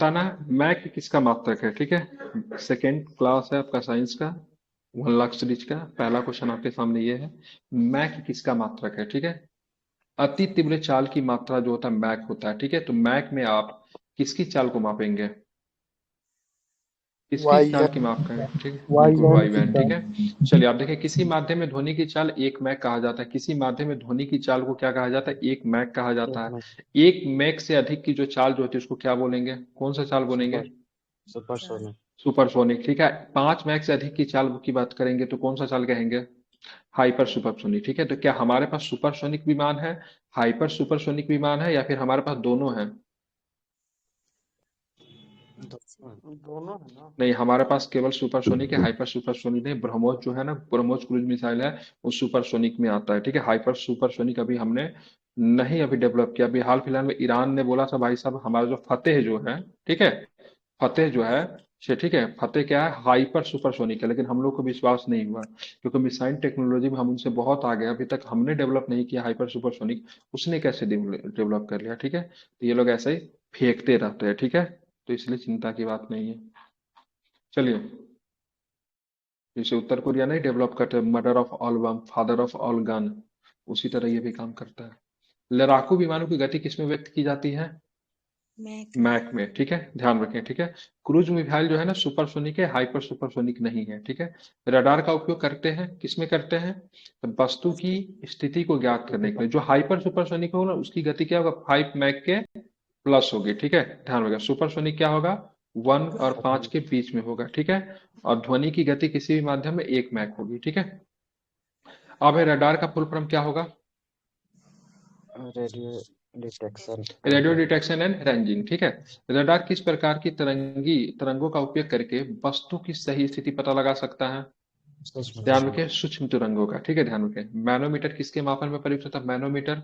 ताना मैक किसका मात्रक है? ठीक है, सेकेंड क्लास है आपका साइंस का, 1 लाख सीरीज का पहला क्वेश्चन आपके सामने ये है। मैक किसका मात्रक है? ठीक है, अति तीव्र चाल की मात्रा जो होता है मैक होता है। ठीक है, तो मैक में आप किसकी चाल को मापेंगे? किसकी वाई चाल की एन माप करें? ठीक है, वाई बिल्कुल एन वायु की यान। ठीक चाल। है, चलिए आप देखें, किसी माध्यम में ध्वनि की चाल 1 मैक कहा जाता है। किसी माध्यम में ध्वनि की चाल को क्या कहा जाता है? 1 मैक कहा जाता एक है। में 1 मैक से अधिक की जो चाल जो होती है उसको क्या बोलेंगे? कौन सा चाल बोलेंगे? Super supersonic. सुपरसोनिक। ठीक है, 5 मैक से अधिक की चाल की बात करेंगे तो कौन सा चाल कहेंगे? Hyper supersonic. ठीक है, तो क्या हमारे पास सुपरसोनिक विमान है, हाइपर सुपरसोनिक विमान है, या फिर हमारे पास दोनों है? दोनों है ना। नहीं, हमारे पास केवल सुपरसोनिक है, हाइपर सुपरसोनिक नहीं। ब्रह्मोस जो है ना, ब्रह्मोस क्रूज मिसाइल है, वो सुपरसोनिक में आता है। ठीक है, हाइपर सुपरसोनिक अभी हमने नहीं अभी डेवलप किया। अभी हाल फिलहाल में ईरान ने बोला था भाई साहब हमारा जो फतेह जो है, ठीक है, फतेह जो है से, ठीक है, फतेह क्या है? हाइपर सुपरसोनिक है, लेकिन हम लोग को विश्वास नहीं हुआ क्योंकि मिसाइल टेक्नोलॉजी में हम उनसे बहुत आगे हैं। अभी तक हमने डेवलप नहीं किया हाइपर सुपरसोनिक, उसने कैसे डेवलप कर लिया? ठीक है, तो ये लोग ऐसे ही फेंकते रहते हैं। ठीक है, तो इसलिए चिंता की बात नहीं है। चलिए, जैसे उत्तर कोरिया नहीं डेवलप करते mother of all bomb father of all gun, उसी तरह ये भी काम करता है। लड़ाकू विमानों की गति किसमें व्यक्त की जाती है? मैक में। मैक में। ठीक है, ध्यान रखें। ठीक है, क्रूज मिसाइल जो है ना सुपरसोनिक है, हाइपर सुपरसोनिक नहीं है। ठीक है, रडार का उपयोग करते हैं, किसमें करते हैं? तो वस्तु की स्थिति को ज्ञात करने के लिए। जो हाइपर सुपरसोनिक होगा उसकी गति क्या होगा? 5 मैक के प्लस होगी। ठीक है, ध्यान रखें, सुपरसोनिक क्या होगा? 1 और 5 के बीच में होगा। ठीक है, और ध्वनि की गति किसी भी माध्यम में 1 मैक होगी। ठीक है, अब है रडार का फुल फॉर्म क्या होगा? Radio detection and radio range. Detection and ranging. ठीक है, रडार किस प्रकार की तरंगों का उपयोग करके वस्तु की सही स्थिति पता लगा सकता है? सूक्ष्म ध्यान तरंग। रखें, सूक्ष्म तरंगों का। ठीक है, ध्यान रखें, मैनोमीटर किसके मापन में प्रयुक्त होता है? मैनोमीटर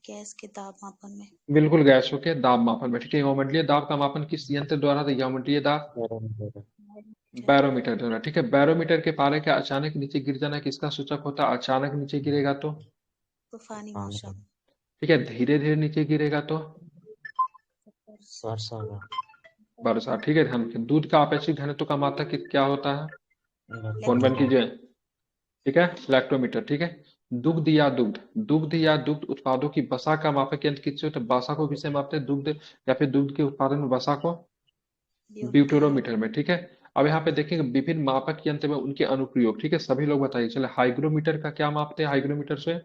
गैस के दाब मापन में। बिल्कुल गैसों के दाब मापन में। ठीक है, यौमंडलीय दाब का मापन किस यंत्र द्वारा था? यौमंडलीय दाब बैरोमीटर। बैरोमीटर। बैरोमीटर द्वारा। ठीक है, बैरोमीटर के पारे के अचानक नीचे गिर जाना किसका सूचक होता है? अचानक नीचे गिरेगा तो? तूफानी पानी का मौसम। ठीक है, धीरे धीरे नीचे गिरेगा तो? वर्षा। वर्षा का। वर्षा। ठीक है, ध्यान रखें, दूध का आपेक्षिक घनत्व का मात्रक क्या होता है? कौन बन इलेक्ट्रोमीटर। कीजिए। ठीक है, लैक्टोमीटर। ठीक है, दुग्ध या दुग्ध उत्पादों की वसा का मापक यंत्र किससे होता है? वसा को किससे मापते हैं? दुग्ध या फिर दुग्ध के उत्पादन में वसा को? ब्यूटेरोमीटर। ब्यूटेरोमीटर में। ठीक है, अब यहाँ पे देखेंगे विभिन्न मापक यंत्र में उनके अनुप्रयोग। ठीक है, सभी लोग बताइए। चले, हाइग्रोमीटर का क्या मापते हैं? हाइग्रोमीटर से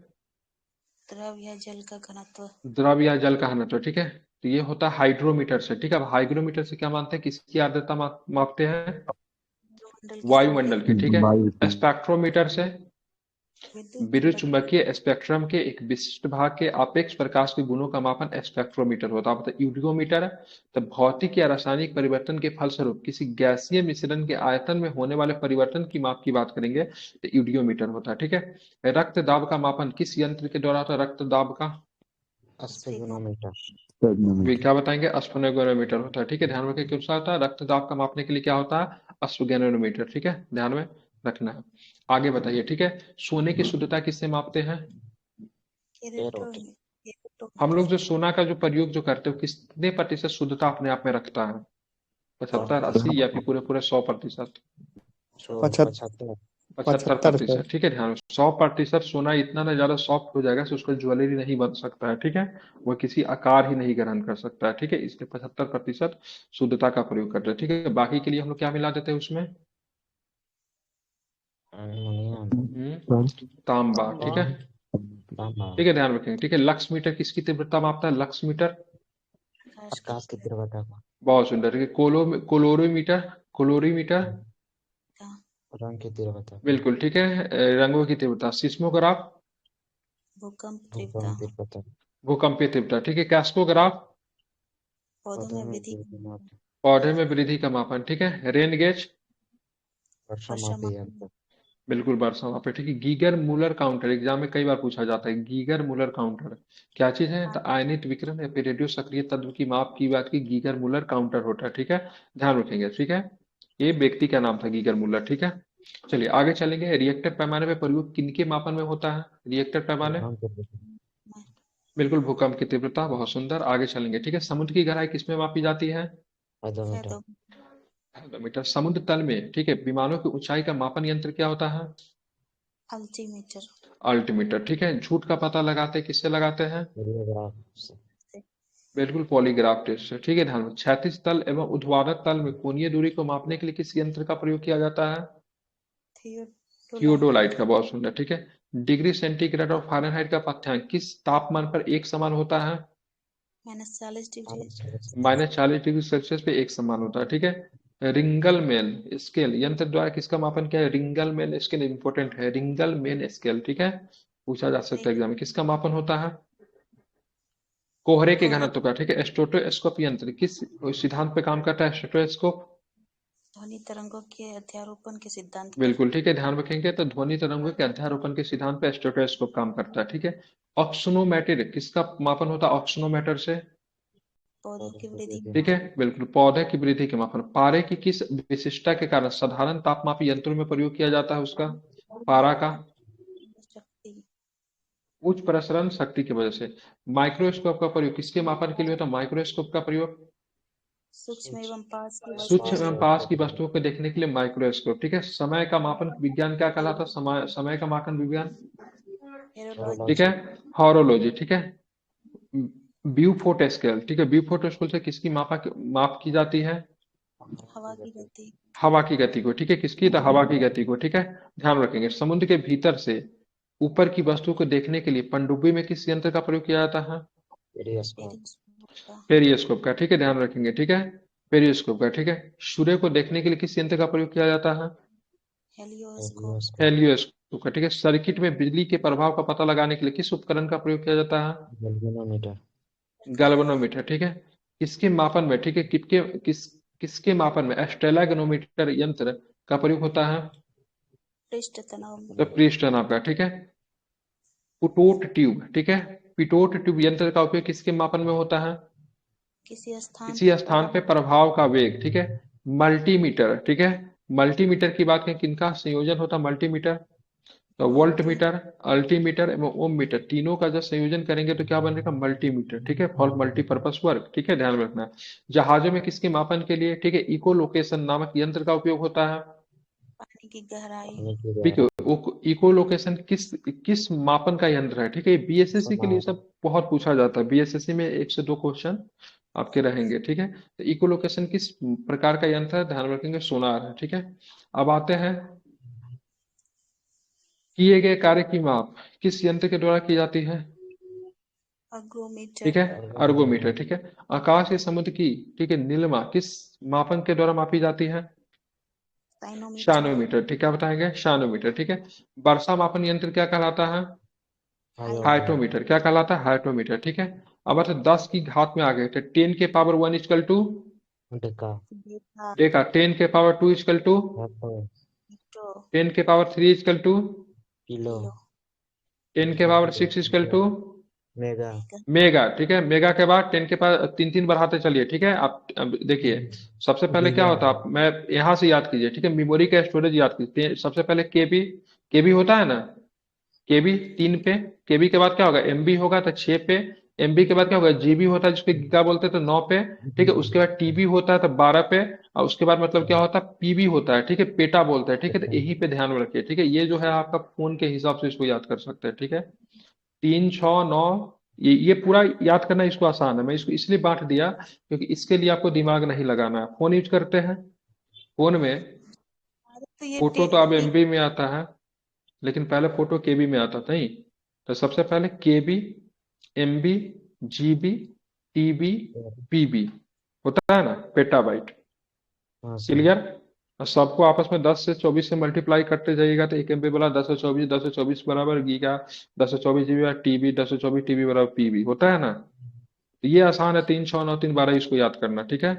द्रव या जल का घनत्व। द्रव या जल का घनत्व। ठीक है, तो ये होता है हाइड्रोमीटर से। ठीक है, अब हाइग्रोमीटर से क्या मानते हैं? किसकी आर्द्रता मापते हैं? वायुमंडल की वायुमंडल की। ठीक सांद्रता। है, स्पेक्ट्रोमीटर से विद्युत विद्युत चुम्बकीय। चुम्बकीय स्पेक्ट्रम के एक विशिष्ट भाग के सापेक्ष प्रकाश के गुणों का मापन स्पेक्ट्रोमीटर होता है। मतलब यूडियोमीटर, तो भौतिक या रासायनिक परिवर्तन के फलस्वरूप किसी गैसीय मिश्रण के आयतन में होने वाले परिवर्तन की माप की बात करेंगे तो यूडियोमीटर होता है। ठीक है, रक्त दाब का मापन किस यंत्र के द्वारा होता है? रक्त दाब का स्फिग्नो। स्फिग्नोमीटर। वे क्या बताएंगे? स्फेनोगैनोमीटर होता है। ठीक है, ध्यान रखें, किस होता है? रक्त दाब का मापने के लिए क्या होता है? स्फेनोगैनोमीटर। ठीक है, ध्यान में रखना है। आगे बताइए। ठीक है, सोने की शुद्धता किससे मापते हैं? एरोटी। हम लोग केरेटोमीटर। जो सोना का जो प्रयोग जो करते हो कितने प्रतिशत शुद्धता अपने आप में रखता है? 75, 80 या फिर पूरे पूरे 100%? पचहत्तर। 75%। ठीक है, ध्यान, 100% सोना इतना ना ज्यादा सॉफ्ट हो जाएगा कि उसका ज्वेलरी नहीं बन सकता है। ठीक है, वह किसी आकार ही नहीं ग्रहण कर सकता है। ठीक है, इसलिए 75% शुद्धता का प्रयोग करते हैं। ठीक है, बाकी के लिए हम लोग क्या मिला देते हैं उसमें? एल्युमिनियम। तांबा। तांबा। ठीक है, तांबा। ठीक है, ध्यान रखेंगे। ठीक है, लक्स मीटर किसकी तीव्रता मापता है? लक्स मीटर प्रकाश की प्रकाश की तीव्रता तीव्रता का। बहुत सुंदर। ठीक है, कोलोरीमीटर का। रंग की तीव्रता का। बिल्कुल ठीक है, रंगों की तीव्रता। सिस्मोग्राफ भूकंप तीव्रता। भूकंप तीव्रता। भूकंपीय तीव्रता। ठीक है, कैस्मोग्राफ पौधों पौधे में में वृद्धि। वृद्धि माप। पौधे में वृद्धि का मापन। ठीक है, रेन गेज वर्षा वर्षा मापी मापन। यंत्र। बिल्कुल वर्षा मापे। ठीक है, गीगर मूलर काउंटर एग्जाम में कई बार पूछा जाता है। गीगर मूलर काउंटर क्या चीज है? तो आयनित विकिरण या फिर रेडियो सक्रिय तत्व की माप की बात की गीगर मूलर काउंटर होता है। ठीक है, ध्यान रखेंगे। ठीक है, ये व्यक्ति का नाम था गीगर मूलर। ठीक है, चलिए आगे चलेंगे। रिएक्टर पैमाने में प्रयोग किनके मापन में होता है? रिएक्टर पैमाने भूकंप तीव्रता। बिल्कुल भूकंप की तीव्रता। बहुत सुंदर, आगे चलेंगे। ठीक है, समुद्र की गहराई किसमें मापी जाती है? फेदोमीटर। फेदोमीटर, समुद्र तल में, ठीक है, विमानों की ऊंचाई का मापन यंत्र क्या होता है? अल्टीमीटर, अल्टीमीटर, ठीक है। झूठ का पता लगाते हैं, किससे लगाते हैं? रेडियोग्राफ से। बिल्कुल, पॉलीग्राफ टेस्ट से, ठीक है। ध्यान में, क्षैतिज तल एवं ऊर्ध्वाधर तल में कोणीय दूरी को मापने के लिए किस यंत्र का प्रयोग किया जाता है? थियोडोलाइट, थियोडोलाइट का, बहुत सुंदर, ठीक है। डिग्री सेंटीग्रेड और फ़ारेनहाइट का पाठ्यांक किस तापमान पर एक समान होता है? -40 डिग्री -40 डिग्री सेल्सियस पे एक समान होता है, ठीक है। रिंगलमेन स्केल यंत्र द्वारा किसका मापन किया है? रिंगलमेन स्केल इंपॉर्टेंट है, रिंगलमेन स्केल, ठीक है, पूछा जा सकता है एग्जाम में। किसका मापन होता है? कोहरे के कोहरे घनत्व का, ठीक है। स्ट्रेटोस्कोप यंत्र किस सिद्धांत पे काम करता है? स्ट्रेटोस्कोप, ध्वनि तरंगों के अध्यारोपण के सिद्धांत पर। बिल्कुल, ठीक है। ध्यान रखेंगे तो ध्वनि तरंगों के अध्यारोपण के सिद्धांत पे स्ट्रेटोस्कोप काम करता है, ठीक है। ऑक्सोनोमेटर किसका मापन होता है? ऑक्सोनोमेटर से, पौधों की वृद्धि, ठीक है, बिल्कुल, पौधे की वृद्धि के मापन। पारे की किस विशिष्टता के कारण साधारण तापमापी यंत्रों में प्रयोग किया जाता है उसका? पारा का शक्ति, उच्च प्रसरण शक्ति की वजह से। माइक्रोस्कोप का प्रयोग किसके मापन के लिए होता है? माइक्रोस्कोप का प्रयोग सूक्ष्म एवं पास की सूक्ष्म वस्तुओं एवं पास की वस्तुओं को देखने के लिए माइक्रोस्कोप, ठीक है। समय का मापन विज्ञान क्या कहलाता है? समय का मापन विज्ञान, ठीक है, एरोलॉजी, हॉरोलॉजी, ठीक है। ब्यूफोर्ट स्केल, ठीक है, ब्यूफोर्ट स्केल से किसकी माप की जाती है? हवा की गति, हवा की गति को, ठीक है, किसकी? तो हवा की गति को, ठीक है। ध्यान रखेंगे, समुद्र के भीतर से ऊपर की वस्तु को देखने के लिए पनडुब्बी में किस यंत्र का प्रयोग किया जाता है? रेडियोस्कोप। पेरिस्कोप का, पेरिस्कोप का, ठीक है, ध्यान रखेंगे, ठीक है, पेरिस्कोप का, ठीक है। सूर्य को देखने के लिए किस यंत्र का प्रयोग किया जाता है? हेलियोस्कोप, रेडियोस्कोप। हेलियोस्कोप का, ठीक है। सर्किट में बिजली के प्रभाव का पता लगाने के लिए किस उपकरण का प्रयोग किया जाता है? गैल्वेनोमीटर। गैल्वेनोमीटर, ठीक है। किसके मापन में, ठीक है, किसके मापन में स्टेलाग्नोमीटर यंत्र का प्रयोग होता है? पृष्ठ तनाव, तो पृष्ठ नाप का, ठीक है। पुटोट ट्यूब, ठीक है, पिटोट ट्यूब यंत्र का उपयोग किसके मापन में होता है? किसी स्थान किसी पर स्थान पे प्रभाव का वेग, ठीक है। मल्टीमीटर, ठीक है, मल्टीमीटर की बात करें, किनका संयोजन होता है मल्टीमीटर? तो वोल्ट वोल्ट, मीटर, अल्टीमीटर एवं ओम मीटर, तीनों का जब संयोजन करेंगे तो क्या बनेगा? मल्टीमीटर, ठीक है, फॉर मल्टीपर्पज वर्क, ठीक है, ध्यान में रखना। जहाजों में किसके मापन के लिए, ठीक है, इको लोकेशन नामक यंत्र का उपयोग होता है? पानी की गहराई, पानी की ठीक गहराई। है, इको लोकेशन किस किस मापन का यंत्र है, ठीक है। बीएसएससी के लिए सोनार। सब बहुत पूछा जाता है, बीएसएससी में 1 से 2 क्वेश्चन आपके रहेंगे, ठीक है। तो इको लोकेशन किस प्रकार का यंत्र है? ध्यान रखेंगे, सोनार है, ठीक है। अब आते हैं, किए गए कार्य की माप किस यंत्र के द्वारा की जाती है? अग्रोमीटर, ठीक है, अर्गोमीटर, ठीक है। आकाश या समुद्र की, ठीक है, नीलिमा किस मापन के द्वारा मापी जाती है? साइनोमीटर, शानोमीटर, ठीक है, बताएंगे शानोमीटर, ठीक है। वर्षा मापन यंत्र क्या कहलाता है? हाइड्रोमीटर। हाइड्रोमीटर, क्या कहलाता है? हाइड्रोमीटर, ठीक है। अब अच्छा 10 की घात में आ गए तो 10 के power 1 equal to, deca. Deca, देखा, 10 के पावर 2 इजकल टू, हेक्टर। 10 के power 3 equal to, kilo. Kilo, 10 के power 6 equal to, mega. Mega, mega, ठीक है। मेगा के बाद 10 के पावर तीन तीन बढ़ाते चलिए, ठीक है। आप अब देखिए, सबसे पहले क्या गीगा। होता है, आप मैं यहाँ से याद कीजिए, ठीक है, मेमोरी का स्टोरेज याद कीजिए। सबसे पहले केबी, केबी होता है ना, केबी 3 पे, केबी के बाद क्या होगा? एमबी होगा तो 6 पे, एमबी के बाद क्या होगा? जीबी होता है जिसको गीगा बोलते हैं तो 9 पे, ठीक है। उसके बाद टीबी होता है तो 12 पे, और उसके बाद मतलब क्या होता है? पीबी होता है, ठीक है, पेटा बोलते हैं, ठीक है। तो यही पे ध्यान में रखिए, ठीक है, ये जो है आपका फोन के हिसाब से इसको याद कर सकते हैं, ठीक है। 3 6 9, ये पूरा याद करना इसको आसान है। मैं इसको इसलिए बांट दिया क्योंकि इसके लिए आपको दिमाग नहीं लगाना है। फोन यूज करते हैं, फोन में तो ये फोटो तो अब एमबी में आता है, लेकिन पहले फोटो केबी में आता था, नहीं? तो सबसे पहले केबी, एमबी, जीबी, टीबी, पीबी होता है ना, पेटाबाइट, हाँ सर। क्लियर। और सबको आपस में 10 से 24 से मल्टीप्लाई करते जाइएगा तो एक एमबी बोला 10 से 24, 10 से 24 बराबर गीगा, 10 से 24 जीबी टीबी, 10 से 24 टीबी बराबर पीबी होता है ना। तो ये आसान है, 3 6 9 3 12 इसको याद करना, ठीक है,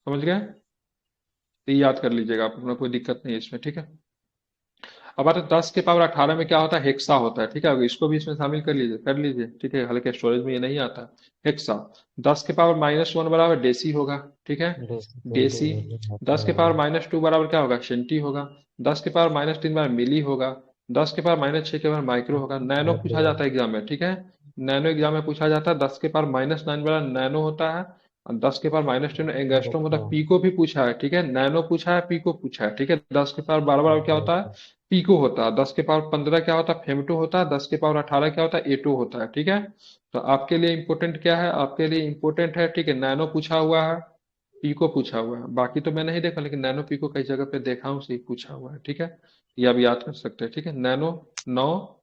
समझ गए? तो ये याद कर लीजिएगा आप, अपना कोई दिक्कत नहीं है इसमें, ठीक है। अब आता है 10 के पावर 18 में क्या होता है? हेक्सा होता है, ठीक है, इसको भी इसमें शामिल कर लीजिए, ठीक है, हल्के स्टोरेज में ये नहीं आता। हेक्सा। 10 के पावर -1 बराबर डेसी होगा, ठीक है, डेसी। 10 के पावर -2 बराबर क्या होगा? सेंटी होगा। 10 के पावर -3 बराबर मिली होगा। 10 के पावर -6 के बराबर माइक्रो होगा। नैनो पूछा जाता है एग्जाम में, ठीक है, नैनो एग्जाम में पूछा जाता है। 10 के पावर -9 बराबर नैनो होता है। और 10 के पावर -10 एंगस्ट्रॉम मतलब डेका पीको भी पूछा है, ठीक है, नैनो पूछा है, पीको पूछा है, ठीक है। 10 के पावर 12 क्या होता है, डेका पीको होता है। 10 के पावर 15 क्या होता है, फेमटो होता है। 10 के पावर 18 क्या होता है, एटो होता है, ठीक है। तो आपके लिए इंपॉर्टेंट क्या है, आपके लिए इंपॉर्टेंट है, ठीक है, नैनो पूछा हुआ है, पीको पूछा हुआ है। बाकी तो मैं नहीं देखा, लेकिन नैनो पीको कई जगह पे देखा हूँ, सही पूछा हुआ है, ठीक है। ये आप याद कर सकते हैं, ठीक है। नैनो 9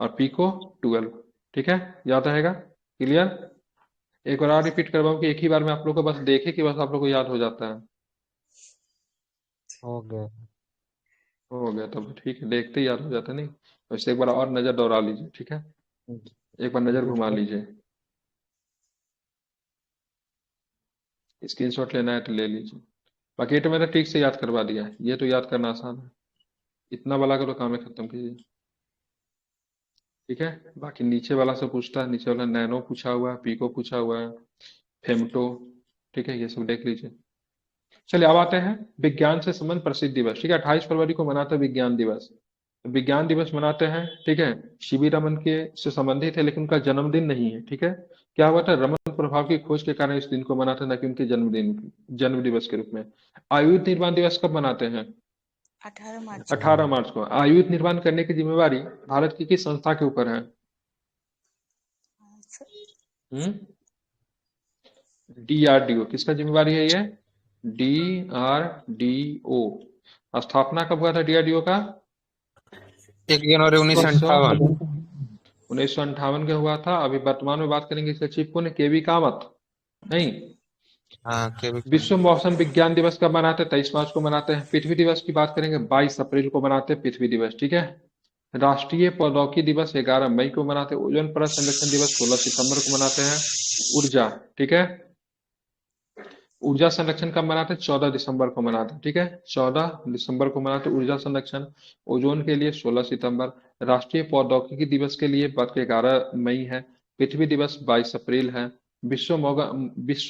और पीको 12, ठीक है, याद रहेगा। क्लियर। एक बार और रिपीट करवाऊं कि एक ही बार में आप लोग को बस देखे कि बस आप लोग को याद हो जाता है। हो गया। हो गया तब ठीक है, देखते ही याद हो जाता है, नहीं वैसे एक बार और नजर दौड़ा लीजिए, ठीक है। एक बार नजर घुमा दूसरा लीजिए। स्क्रीनशॉट लेना है तो ले लीजिए। बाकी ये तो मैंने ठीक से याद करवा दिया है, ये तो याद करना आसान है। इतना वाला का तो काम है, खत्म कीजिए, ठीक है। बाकी नीचे वाला से पूछता है, नीचे वाला नैनो पूछा हुआ है, पीको पूछा हुआ है, फेमटो, ठीक है, ये सब देख लीजिए। चलिए अब आते हैं विज्ञान से संबंध प्रसिद्ध दिवस, ठीक है। 28 फरवरी को मनाते हैं विज्ञान दिवस। विज्ञान दिवस मनाते हैं, ठीक है। सीवी रमन के से संबंधित है, लेकिन उनका जन्मदिन नहीं है, ठीक है। क्या हुआ था, रमन प्रभाव की खोज के कारण इस दिन को मनाते हैं, न कि उनके जन्म दिवस के रूप में। आयुध निर्माण दिवस कब मनाते हैं, 18 मार्च को। 18 मार्च को। आयुध निर्माण करने की जिम्मेवारी भारत की किस संस्था के ऊपर है, स- हम्म, डीआरडीओ। किसका जिम्मेवारी है ये, डीआरडीओ। स्थापना कब हुआ था डीआरडीओ का, 1 जनवरी उन्नीस सौ उन्नीस सौ अंठावन 1958 का हुआ था। अभी वर्तमान में बात करेंगे इसका चीफ कौन है, केवी कामत, नहीं। हाँ केवी विश्व मौसम विज्ञान दिवस कब मनाते हैं, 23 मार्च को मनाते हैं। पृथ्वी दिवस की बात करेंगे, 22 अप्रैल को मनाते हैं पृथ्वी दिवस, ठीक है। राष्ट्रीय प्रौद्योगिकी दिवस 11 मई को मनाते हैं। ओजोन परत संरक्षण दिवस 16 सितंबर को मनाते हैं। ऊर्जा, ठीक है, ऊर्जा संरक्षण कब मनाते हैं, 14 दिसंबर को मनाते हैं, ठीक है। 14 दिसंबर को मनाते हैं ऊर्जा संरक्षण। ओजोन के लिए 16 सितंबर। राष्ट्रीय प्रौद्योगिकी दिवस के लिए बात के 11 मई है। पृथ्वी दिवस 22 अप्रैल है। विश्व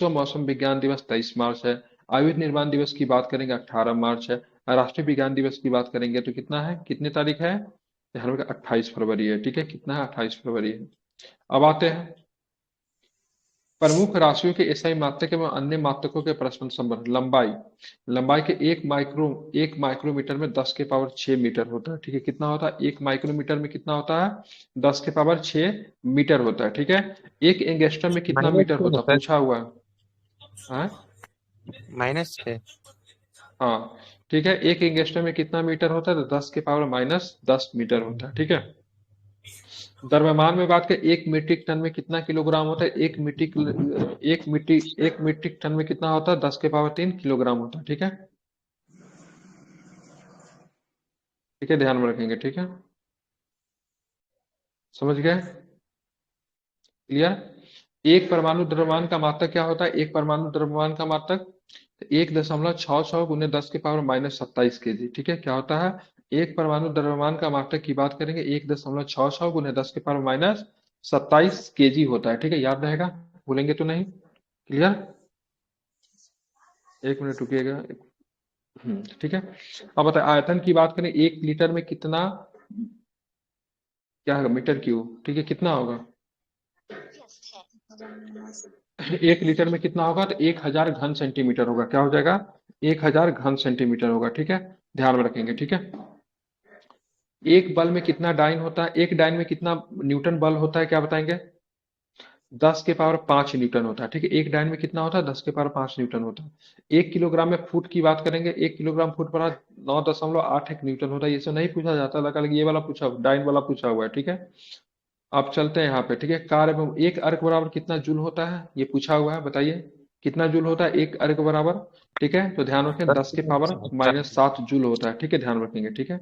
मौसम विज्ञान दिवस 23 मार्च है। आयुध निर्माण दिवस की बात करेंगे 18 मार्च है। राष्ट्रीय विज्ञान दिवस की बात करेंगे तो कितना है, कितनी तारीख है, ध्यान रखिएगा, 28 फरवरी है, ठीक है। कितना है, 28 फरवरी है। अब आते हैं प्रमुख राशियों के एसआई मात्रक एवं अन्य मात्रकों के परस्पर संबंध। लंबाई, लंबाई के एक माइक्रोमीटर में 10 के पावर 6 मीटर होता है, ठीक है। कितना होता है, एक माइक्रोमीटर में कितना होता है, 10 के पावर 6 मीटर होता है, ठीक है। एक एंगस्ट्रम में कितना मीटर -6 होता है है, सर, पूछा हुआ है। हाँ, -6। हाँ, ठीक है। एक एंगस्ट्रम में कितना मीटर होता है, तो 10 के पावर -10 मीटर होता है, ठीक है। द्रव्यमान में बात करें, एक मीट्रिक टन में कितना किलोग्राम होता है, एक मीट्रिक टन में कितना होता है, 10 के पावर 3 किलोग्राम होता है, ठीक है। ठीक है, ध्यान में रखेंगे, ठीक है, समझ गए, क्लियर। एक परमाणु द्रव्यमान का मात्रक क्या होता है, एक परमाणु द्रव्यमान का मात्रक 1.66 × 10⁻⁻27 केजी, ठीक है। क्या होता है, एक परमाणु द्रव्यमान का मात्रक की बात करेंगे 1.66 × 10⁻⁻27 केजी होता है, ठीक है, याद रहेगा, भूलेंगे तो नहीं, क्लियर। एक मिनट रुकिएगा, ठीक है। अब बताए आयतन की बात करें, 1 लीटर में कितना, क्या होगा, मीटर क्यूब, ठीक है, कितना होगा, 1 लीटर में कितना होगा, तो 1000 घन सेंटीमीटर होगा, क्या हो जाएगा, 1000 घन सेंटीमीटर होगा, ठीक है, ध्यान में रखेंगे, ठीक है। एक बल में कितना डाइन होता है, एक डाइन में कितना न्यूटन बल होता है, क्या बताएंगे, 10 के पावर 5 न्यूटन होता है, ठीक है। एक डाइन में कितना होता है, 10 के पावर 5 न्यूटन होता है। 1 किलोग्राम में फुट की बात करेंगे, 1 किलोग्राम फुट पर 9.81 न्यूटन होता है। ये सब नहीं पूछा जाता, लगा ये वाला पूछा, डाइन वाला पूछा हुआ है, ठीक है। अब चलते हैं यहाँ पे, ठीक है। कार्य एवं एक अर्क बराबर कितना जूल होता है, ये पूछा हुआ है, बताइए कितना जूल होता है एक अर्क बराबर, ठीक है। तो ध्यान रखें, 10 के पावर -7 जूल होता है, ठीक है, ध्यान रखेंगे, ठीक है।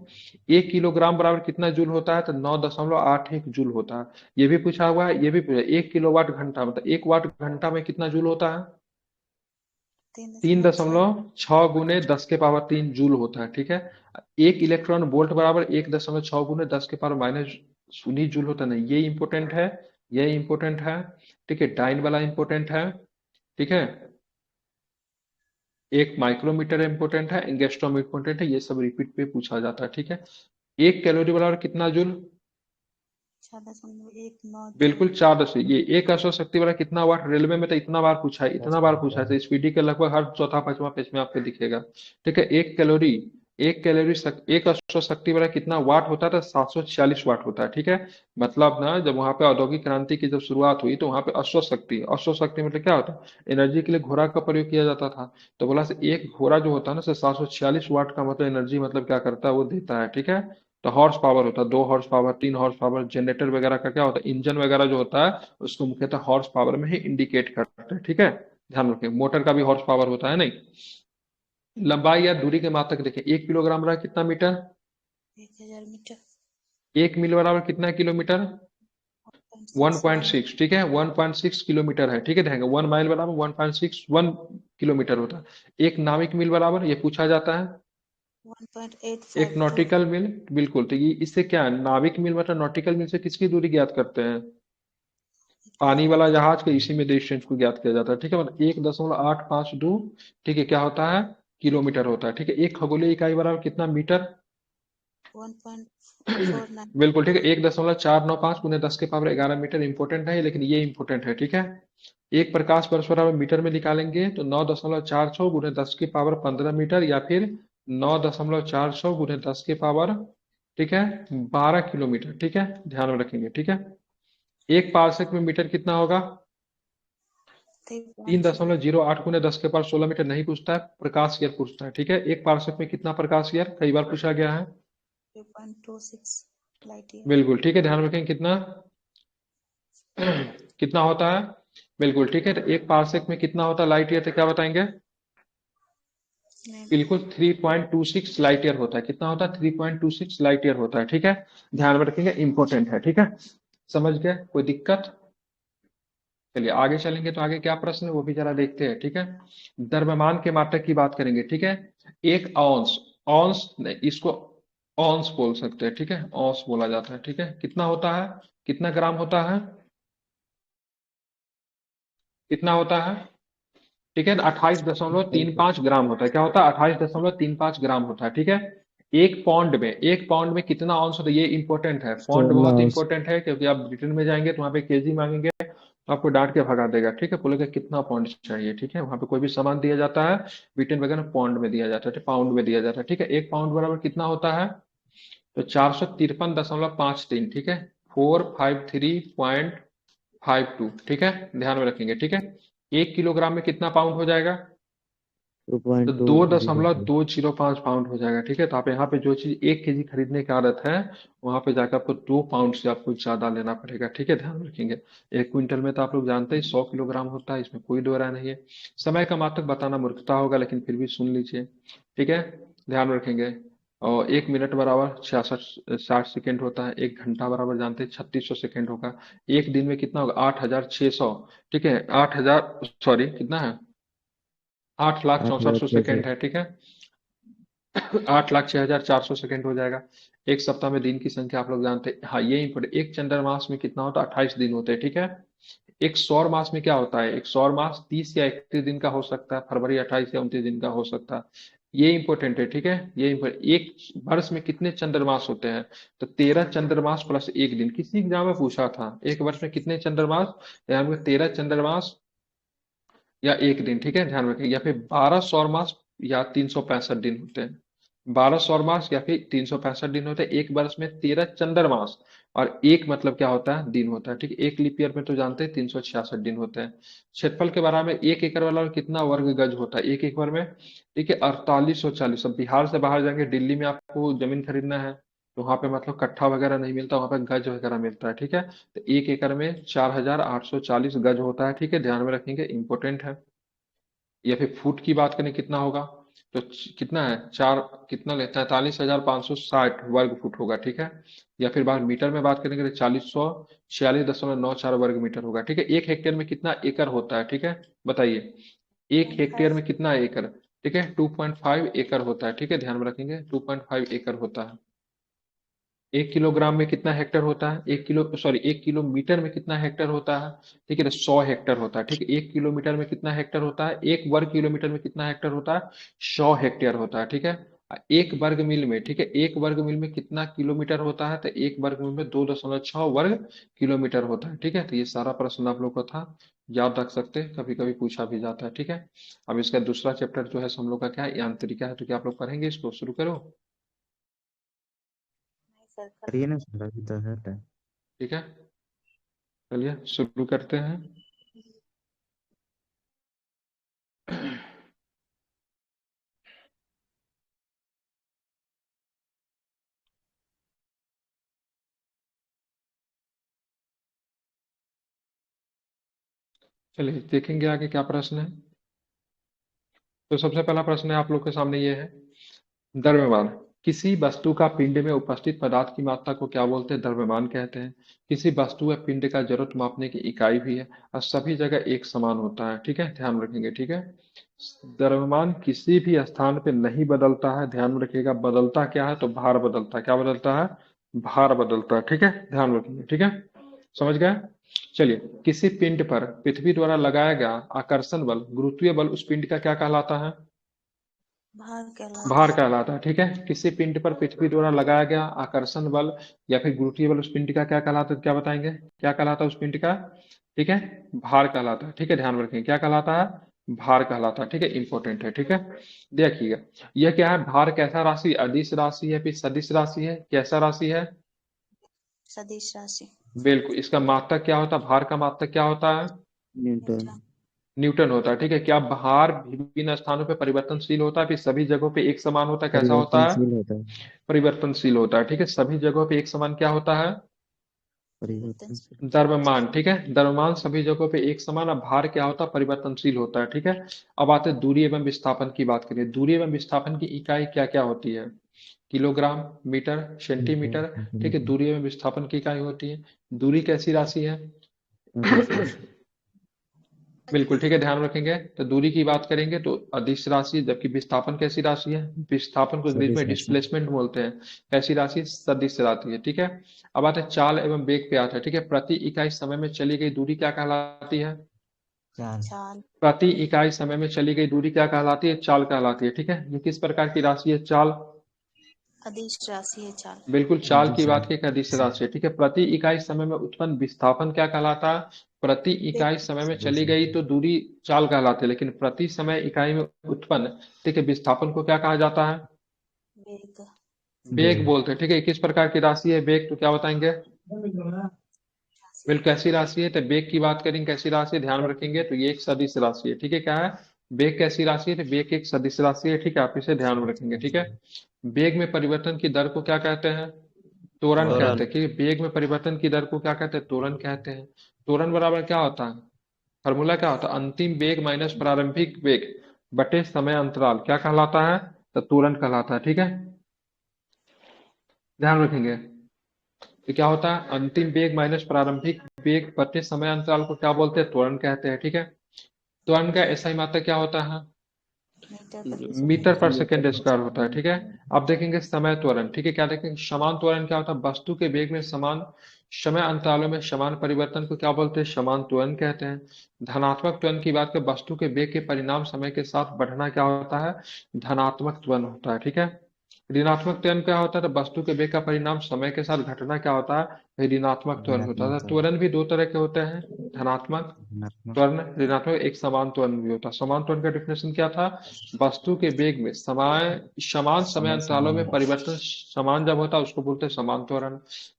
1 किलोग्राम बराबर कितना जूल होता है, तो 9.81 जूल होता है। ये भी पूछा हुआ है, ये भी पूछा, 1 किलोवाट घंटा मतलब 1 वाट घंटा में कितना जूल होता है, 3.6। 3.6 × 10 के पावर 3 जूल होता है, ठीक है। एक इलेक्ट्रॉन वोल्ट बराबर 1.6 × 10 के पावर -19 जूल होता है, नहीं ये इंपॉर्टेंट है, ये इंपॉर्टेंट है, ठीक है। डाइन वाला इंपॉर्टेंट है, ठीक है। एक माइक्रोमीटर इंपॉर्टेंट है, एंगस्ट्रॉम इंपॉर्टेंट है, ये सब रिपीट पे पूछा जाता है, ठीक है। एक कैलोरी बराबर कितना जूल, 4.192। बिल्कुल 4 ये एक अश्व शक्ति वाला कितना वाट, रेलवे में तो इतना बार पूछा है, इतना बार पूछा है, तो स्पीडी के लगभग हर चौथा पांचवा पेज में आपको दिखेगा। ठीक है, एक अश्व शक्ति वाला कितना वाट होता है, तो 746 वाट होता है। ठीक है, मतलब ना जब वहां पे औद्योगिक क्रांति की जब शुरुआत हुई तो वहां पे अश्व शक्ति मतलब क्या होता है, एनर्जी के लिए घोड़ा का प्रयोग किया जाता था। तो बोला से एक घोड़ा जो होता है ना, से 746 वाट का मतलब एनर्जी मतलब क्या करता है, वो देता है। ठीक है, तो हॉर्स पावर होता है, 2 horse power, 3 horse power. Generator वगैरह का क्या होता है, इंजन वगैरह जो होता है उसको मुख्यतः हॉर्स पावर में ही इंडिकेट करते हैं। ठीक है, ध्यान रखें, मोटर का भी हॉर्स पावर होता है नहीं। लंबाई या दूरी के मात्रक देखें, 1 किलोग्राम बराबर कितना मीटर, 1000 मीटर। 1 मील बराबर कितना किलोमीटर, 1.6। ठीक है, 1.6 किलोमीटर है। ठीक है, ध्यान, 1 माइल बराबर 1.61 किलोमीटर होता है। एक नाविक मील बराबर, ये पूछा जाता है, एक 1.852। नॉटिकल मील। बिल्कुल, तो ये इससे क्या है, नाविक मील मतलब नॉटिकल मील से किसकी दूरी ज्ञात करते हैं, पानी वाला जहाज के, इसी में डिस्टेंस को ज्ञात किया जाता है। ठीक है, मतलब 1.852, ठीक है, क्या होता है, किलोमीटर होता है। ठीक है, एक खगोलीय इकाई बराबर कितना मीटर, 1.49। बिल्कुल ठीक है, 1.495 गुने 10 के पावर 11 मीटर। इंपोर्टेंट है लेकिन ये इंपोर्टेंट है। ठीक है, एक प्रकाश वर्ष बराबर मीटर में निकालेंगे तो 9.46 गुने 10 के पावर 15 मीटर, या फिर 9.46 गुने 10 के पावर, ठीक है, 12 किलोमीटर। ठीक है, ध्यान में रखेंगे। ठीक है, एक पारसेक में मीटर कितना होगा, 3.08 गुने 10 के पावर 16 मीटर नहीं पूछता है, प्रकाश ईयर पूछता है। ठीक है, एक पारसेक में कितना प्रकाश ईयर, कई बार पूछा गया है। 3.26 लाइट ईयर। बिल्कुल ठीक है, ध्यान रखें कितना कितना होता है। बिल्कुल ठीक है, तो एक पारसेक में कितना होता है लाइट ईयर, तो क्या बताएंगे, बिल्कुल 3.26 लाइट ईयर होता है। कितना होता है, 3.26 लाइट ईयर होता है। ठीक है, ध्यान में रखेंगे, इंपॉर्टेंट है। ठीक है, समझ गए, कोई दिक्कत। चलिए आगे चलेंगे, तो आगे क्या प्रश्न है वो भी जरा देखते हैं। ठीक है, द्रव्यमान के मात्रक की बात करेंगे। ठीक है, एक औंस, औंस नहीं, इसको औंस बोल सकते हैं। ठीक है, औंस बोला जाता है। ठीक है, कितना होता है, कितना ग्राम होता है, कितना होता है, ठीक है, 28.35 ग्राम होता है। क्या होता है, 28.35 ग्राम होता है। ठीक है, एक पाउंड में कितना ऑunce होता है, ये इंपॉर्टेंट है, पाउंड 16 बहुत ounce। इंपॉर्टेंट है, क्योंकि आप ब्रिटेन में जाएंगे तो वहाँ पे केजी मांगेंगे, तो आपको डांट के भगा देगा। ठीक है, बोलेगा कितना पाउंड चाहिए। ठीक है, वहाँ पे कोई भी सामान दिया जाता है ब्रिटेन वगैरह में पाउंड में दिया जाता है, पाउंड में दिया जाता है। ठीक है, एक पाउंड बराबर कितना होता है, तो 453.53। ठीक है, 453.52। ठीक है, ध्यान में रखेंगे। ठीक है, 1 किलोग्राम में कितना पाउंड हो जाएगा, तो दो 2.205। दशमलव दो जीरो पाँच पाउंड हो जाएगा। ठीक है, तो आप यहाँ पे जो चीज 1 केजी खरीदने की आदत है, वहां पे जाकर आपको 2 पाउंड से आपको ज्यादा लेना पड़ेगा। ठीक है, ध्यान रखेंगे। 1 क्विंटल में तो आप लोग जानते हैं 100 किलोग्राम होता है, इसमें कोई दो राय नहीं है। समय का मात्रक बताना मूर्खता होगा, लेकिन फिर भी सुन लीजिए। ठीक है, ध्यान रखेंगे। और 1 मिनट बराबर 66 60 सेकेंड होता है, 1 घंटा बराबर जानते हैं 3600 सेकेंड होगा। एक दिन में कितना होगा, 8,600। ठीक है, 8,000, सॉरी कितना है, 8,64,000 सेकेंड 8,600। है। ठीक है, 8,06,400 सेकेंड हो जाएगा। एक सप्ताह में दिन की संख्या आप लोग जानते हैं। हाँ, ये इंपॉर्टेंट, एक चंद्रमास में कितना होता है, 28 दिन होते हैं। ठीक है, एक सौर मास में क्या होता है, एक सौर मास 30 या 31 दिन का हो सकता है, फरवरी 28 या 29 दिन का हो सकता है। ये इंपॉर्टेंट है। ठीक है, एक वर्ष में कितने चंद्रमास होते हैं, तो 13 चंद्रमास प्लस एक दिन। किसी एग्जाम में पूछा था, एक वर्ष में कितने चंद्रमास, यहाँ पे 13 चंद्रमास या एक दिन। ठीक है, ध्यान रखें, या फिर 12 सौर मास या 365 दिन होते हैं। 12 सौर मास या फिर 365 दिन होते हैं। एक वर्ष में 13 चंद्रमास, और एक मतलब क्या होता है, दिन होता है। ठीक है, एक लीप ईयर में तो जानते हैं 366 दिन होते हैं। क्षेत्रफल के बारे में, 1 एकड़ वाला कितना वर्ग गज होता है, 1 एकड़ में, ठीक है, 4840। अब बिहार से बाहर जाके दिल्ली में आपको जमीन खरीदना है, तो वहां पे मतलब कट्ठा वगैरह नहीं मिलता, वहां पे गज वगैरह मिलता है। ठीक है, तो 1 एकड़ में 4,840 गज होता है। ठीक है, ध्यान में रखेंगे, इंपॉर्टेंट है। या फिर फुट की बात करें कितना होगा, तो कितना है, चार, कितना लेता है, 43,560 वर्ग फुट होगा। ठीक है, या फिर बात मीटर में बात करेंगे तो 4,146.94 वर्ग मीटर होगा। ठीक है, 1 हेक्टेयर में कितना एकड़ होता है, ठीक है, बताइए, 1 हेक्टेयर में कितना एकड़, ठीक है, 2.5 एकड़ होता है। ठीक है, ध्यान में रखेंगे, 2.5 एकड़ होता है। 1 किलोग्राम में कितना हेक्टर होता है, 1 किलोमीटर में कितना हेक्टर होता है, ठीक है, तो 100 हेक्टर होता है। ठीक है, 1 किलोमीटर में कितना हेक्टर होता है, 1 वर्ग किलोमीटर में कितना हेक्टर होता है, 100 हेक्टेयर होता है। ठीक है, एक वर्ग मील में, ठीक है, एक वर्ग मील में कितना किलोमीटर होता है? तो एक वर्ग मील में 2.6 वर्ग किलोमीटर होता है, ठीक है। तो ये सारा प्रश्न आप लोग को था, याद रख सकते हैं, कभी कभी पूछा भी जाता है, ठीक है। अब इसका दूसरा चैप्टर जो है हम लोग का क्या है, यांत्रिका है, तो क्या आप लोग पढ़ेंगे इसको? शुरू करो, नहीं सर, कल करिए ना सर, अभी तो है टाइम। ठीक है। चलिए शुरू करते हैं। चलिए देखेंगे आगे क्या प्रश्न है। तो सबसे पहला प्रश्न है आप लोग के सामने ये है, द्रव्यमान। किसी वस्तु का पिंड में उपस्थित पदार्थ की मात्रा को क्या बोलते हैं? द्रव्यमान कहते हैं। किसी वस्तु या पिंड का जरूरत मापने की इकाई भी है और सभी जगह एक समान होता है, ठीक है, ध्यान रखेंगे, ठीक है। द्रव्यमान किसी भी स्थान पे नहीं बदलता है, ध्यान में रखिएगा। बदलता क्या है? तो भार बदलता है। क्या बदलता है? भार बदलता है, ठीक है, ध्यान रखेंगे, ठीक है, समझ गए। चलिए, किसी पिंड पर पृथ्वी द्वारा लगाया गया आकर्षण बल, गुरुत्वीय बल, उस पिंड का क्या कहलाता है? भार कहलाता भार है। कहलाता है, ठीक है। किसी पिंड पर पृथ्वी द्वारा लगाया गया आकर्षण बल या फिर गुरुत्वीय बल, उस पिंड का क्या कहलाता है? क्या बताएंगे, क्या कहलाता है उस पिंड का? ठीक है, भार कहलाता है, ठीक है, ध्यान रखेंगे, क्या कहलाता है? भार कहलाता है, ठीक है, इंपॉर्टेंट है, ठीक है। देखिएगा, यह क्या है? भार कैसा राशि? अदिश राशि है, फिर सदिश राशि है, कैसा राशि है? सदिश राशि। बिल्कुल। इसका मात्रक क्या होता है? भार का मात्रक क्या होता है? न्यूटन। न्यूटन। न्यूटन होता है, ठीक है। क्या भार विभिन्न स्थानों पे परिवर्तनशील होता है, फिर सभी जगहों पे एक समान होता है? कैसा होता है? परिवर्तनशील होता है। परिवर्तनशील होता है, ठीक है। सभी जगहों पे एक समान क्या होता है? परिवर्तनशील। परिवर्तनशील। द्रव्यमान, ठीक है। द्रव्यमान सभी जगहों पे एक समान। अब भार क्या होता है? परिवर्तनशील होता है, ठीक है। अब आते हैं दूरी एवं विस्थापन की बात करें। दूरी एवं विस्थापन की इकाई क्या क्या होती है? किलोग्राम, मीटर, सेंटीमीटर, ठीक है। दूरी एवं विस्थापन की इकाई होती है। दूरी कैसी राशि है? अदिश राशि। बिल्कुल, ठीक है, ध्यान रखेंगे। तो दूरी की बात करेंगे तो अदिश राशि है, जबकि विस्थापन कैसी राशि है? विस्थापन को इंग्लिश सदिश में राशि। डिस्प्लेसमेंट बोलते हैं। कैसी राशि है? सदिश राशि है, ठीक है। अब आते हैं चाल एवं वेग पे आते हैं, ठीक है। प्रति इकाई समय में चली गई दूरी क्या कहलाती है? चाल। चाल। प्रति इकाई समय में चली गई दूरी क्या कहलाती है? चाल कहलाती है, ठीक है। ये किस प्रकार की राशि है? चाल। अदिश राशि है चाल। बिल्कुल, चाल की अदिश बात की, एक अदिश राशि है, ठीक है। प्रति इकाई समय में उत्पन्न विस्थापन क्या कहलाता है? प्रति वेग। इकाई समय में सदिश चली गई राशि। तो दूरी चाल कहलाती है, लेकिन प्रति समय इकाई में उत्पन्न, ठीक है, विस्थापन को क्या कहा जाता है? वेग। वेग वेग। बोलते हैं, ठीक है। किस प्रकार की राशि है वेग? तो क्या बताएंगे? राशि। बिल्कुल, कैसी राशि है? तो वेग की बात करेंगे, कैसी राशि है, ध्यान में रखेंगे, तो ये एक सदिश राशि है, ठीक है। क्या है? वेग कैसी राशि है? तो वेग एक सदिश राशि है, ठीक है, आप इसे ध्यान में सदिश रखेंगे, ठीक राशि। है। वेग में परिवर्तन की दर को क्या कहते हैं? त्वरण त्वरण। कहते हैं, कि वेग में परिवर्तन की दर को क्या कहते हैं? त्वरण कहते हैं। त्वरण बराबर क्या होता है? फॉर्मूला क्या होता है? अंतिम वेग माइनस प्रारंभिक वेग बटे समय अंतराल क्या कहलाता है? तो त्वरण कहलाता है, ठीक है, ध्यान रखेंगे। तो क्या होता है? अंतिम वेग माइनस प्रारंभिक वेग बटे समय अंतराल को क्या बोलते हैं? त्वरण कहते हैं, ठीक है। त्वरण का ऐसा ही मात्रक क्या होता है? मीटर प्रति मीटर पर सेकंड। सेकेंड स्क्वायर होता है, ठीक है। अब देखेंगे समय त्वरण, ठीक है। क्या देखेंगे? समान त्वरण क्या होता है? वस्तु के वेग में समान समय अंतरालों में समान परिवर्तन को क्या बोलते हैं? समान त्वरण कहते हैं। धनात्मक त्वरण की बात करें, वस्तु के वेग के परिणाम समय के साथ बढ़ना क्या होता है? धनात्मक त्वरण होता है, ठीक है। ऋणात्मक त्वरण क्या होता है? तो वस्तु के वेग का परिणाम समय के साथ घटना क्या होता है? ऋणात्मक त्वरण होता है। ऋणात्मक तो त्वरण। त्वरण भी दो तरह के होते हैं, धनात्मक धनात्मक। त्वरण, ऋणात्मक, एक समान त्वरण भी होता है। समान त्वरण का डिफिनेशन क्या था? वस्तु के वेग में समान समय समय अंतरालों में समान। परिवर्तन समान जब होता है उसको बोलते हैं समान त्वरण।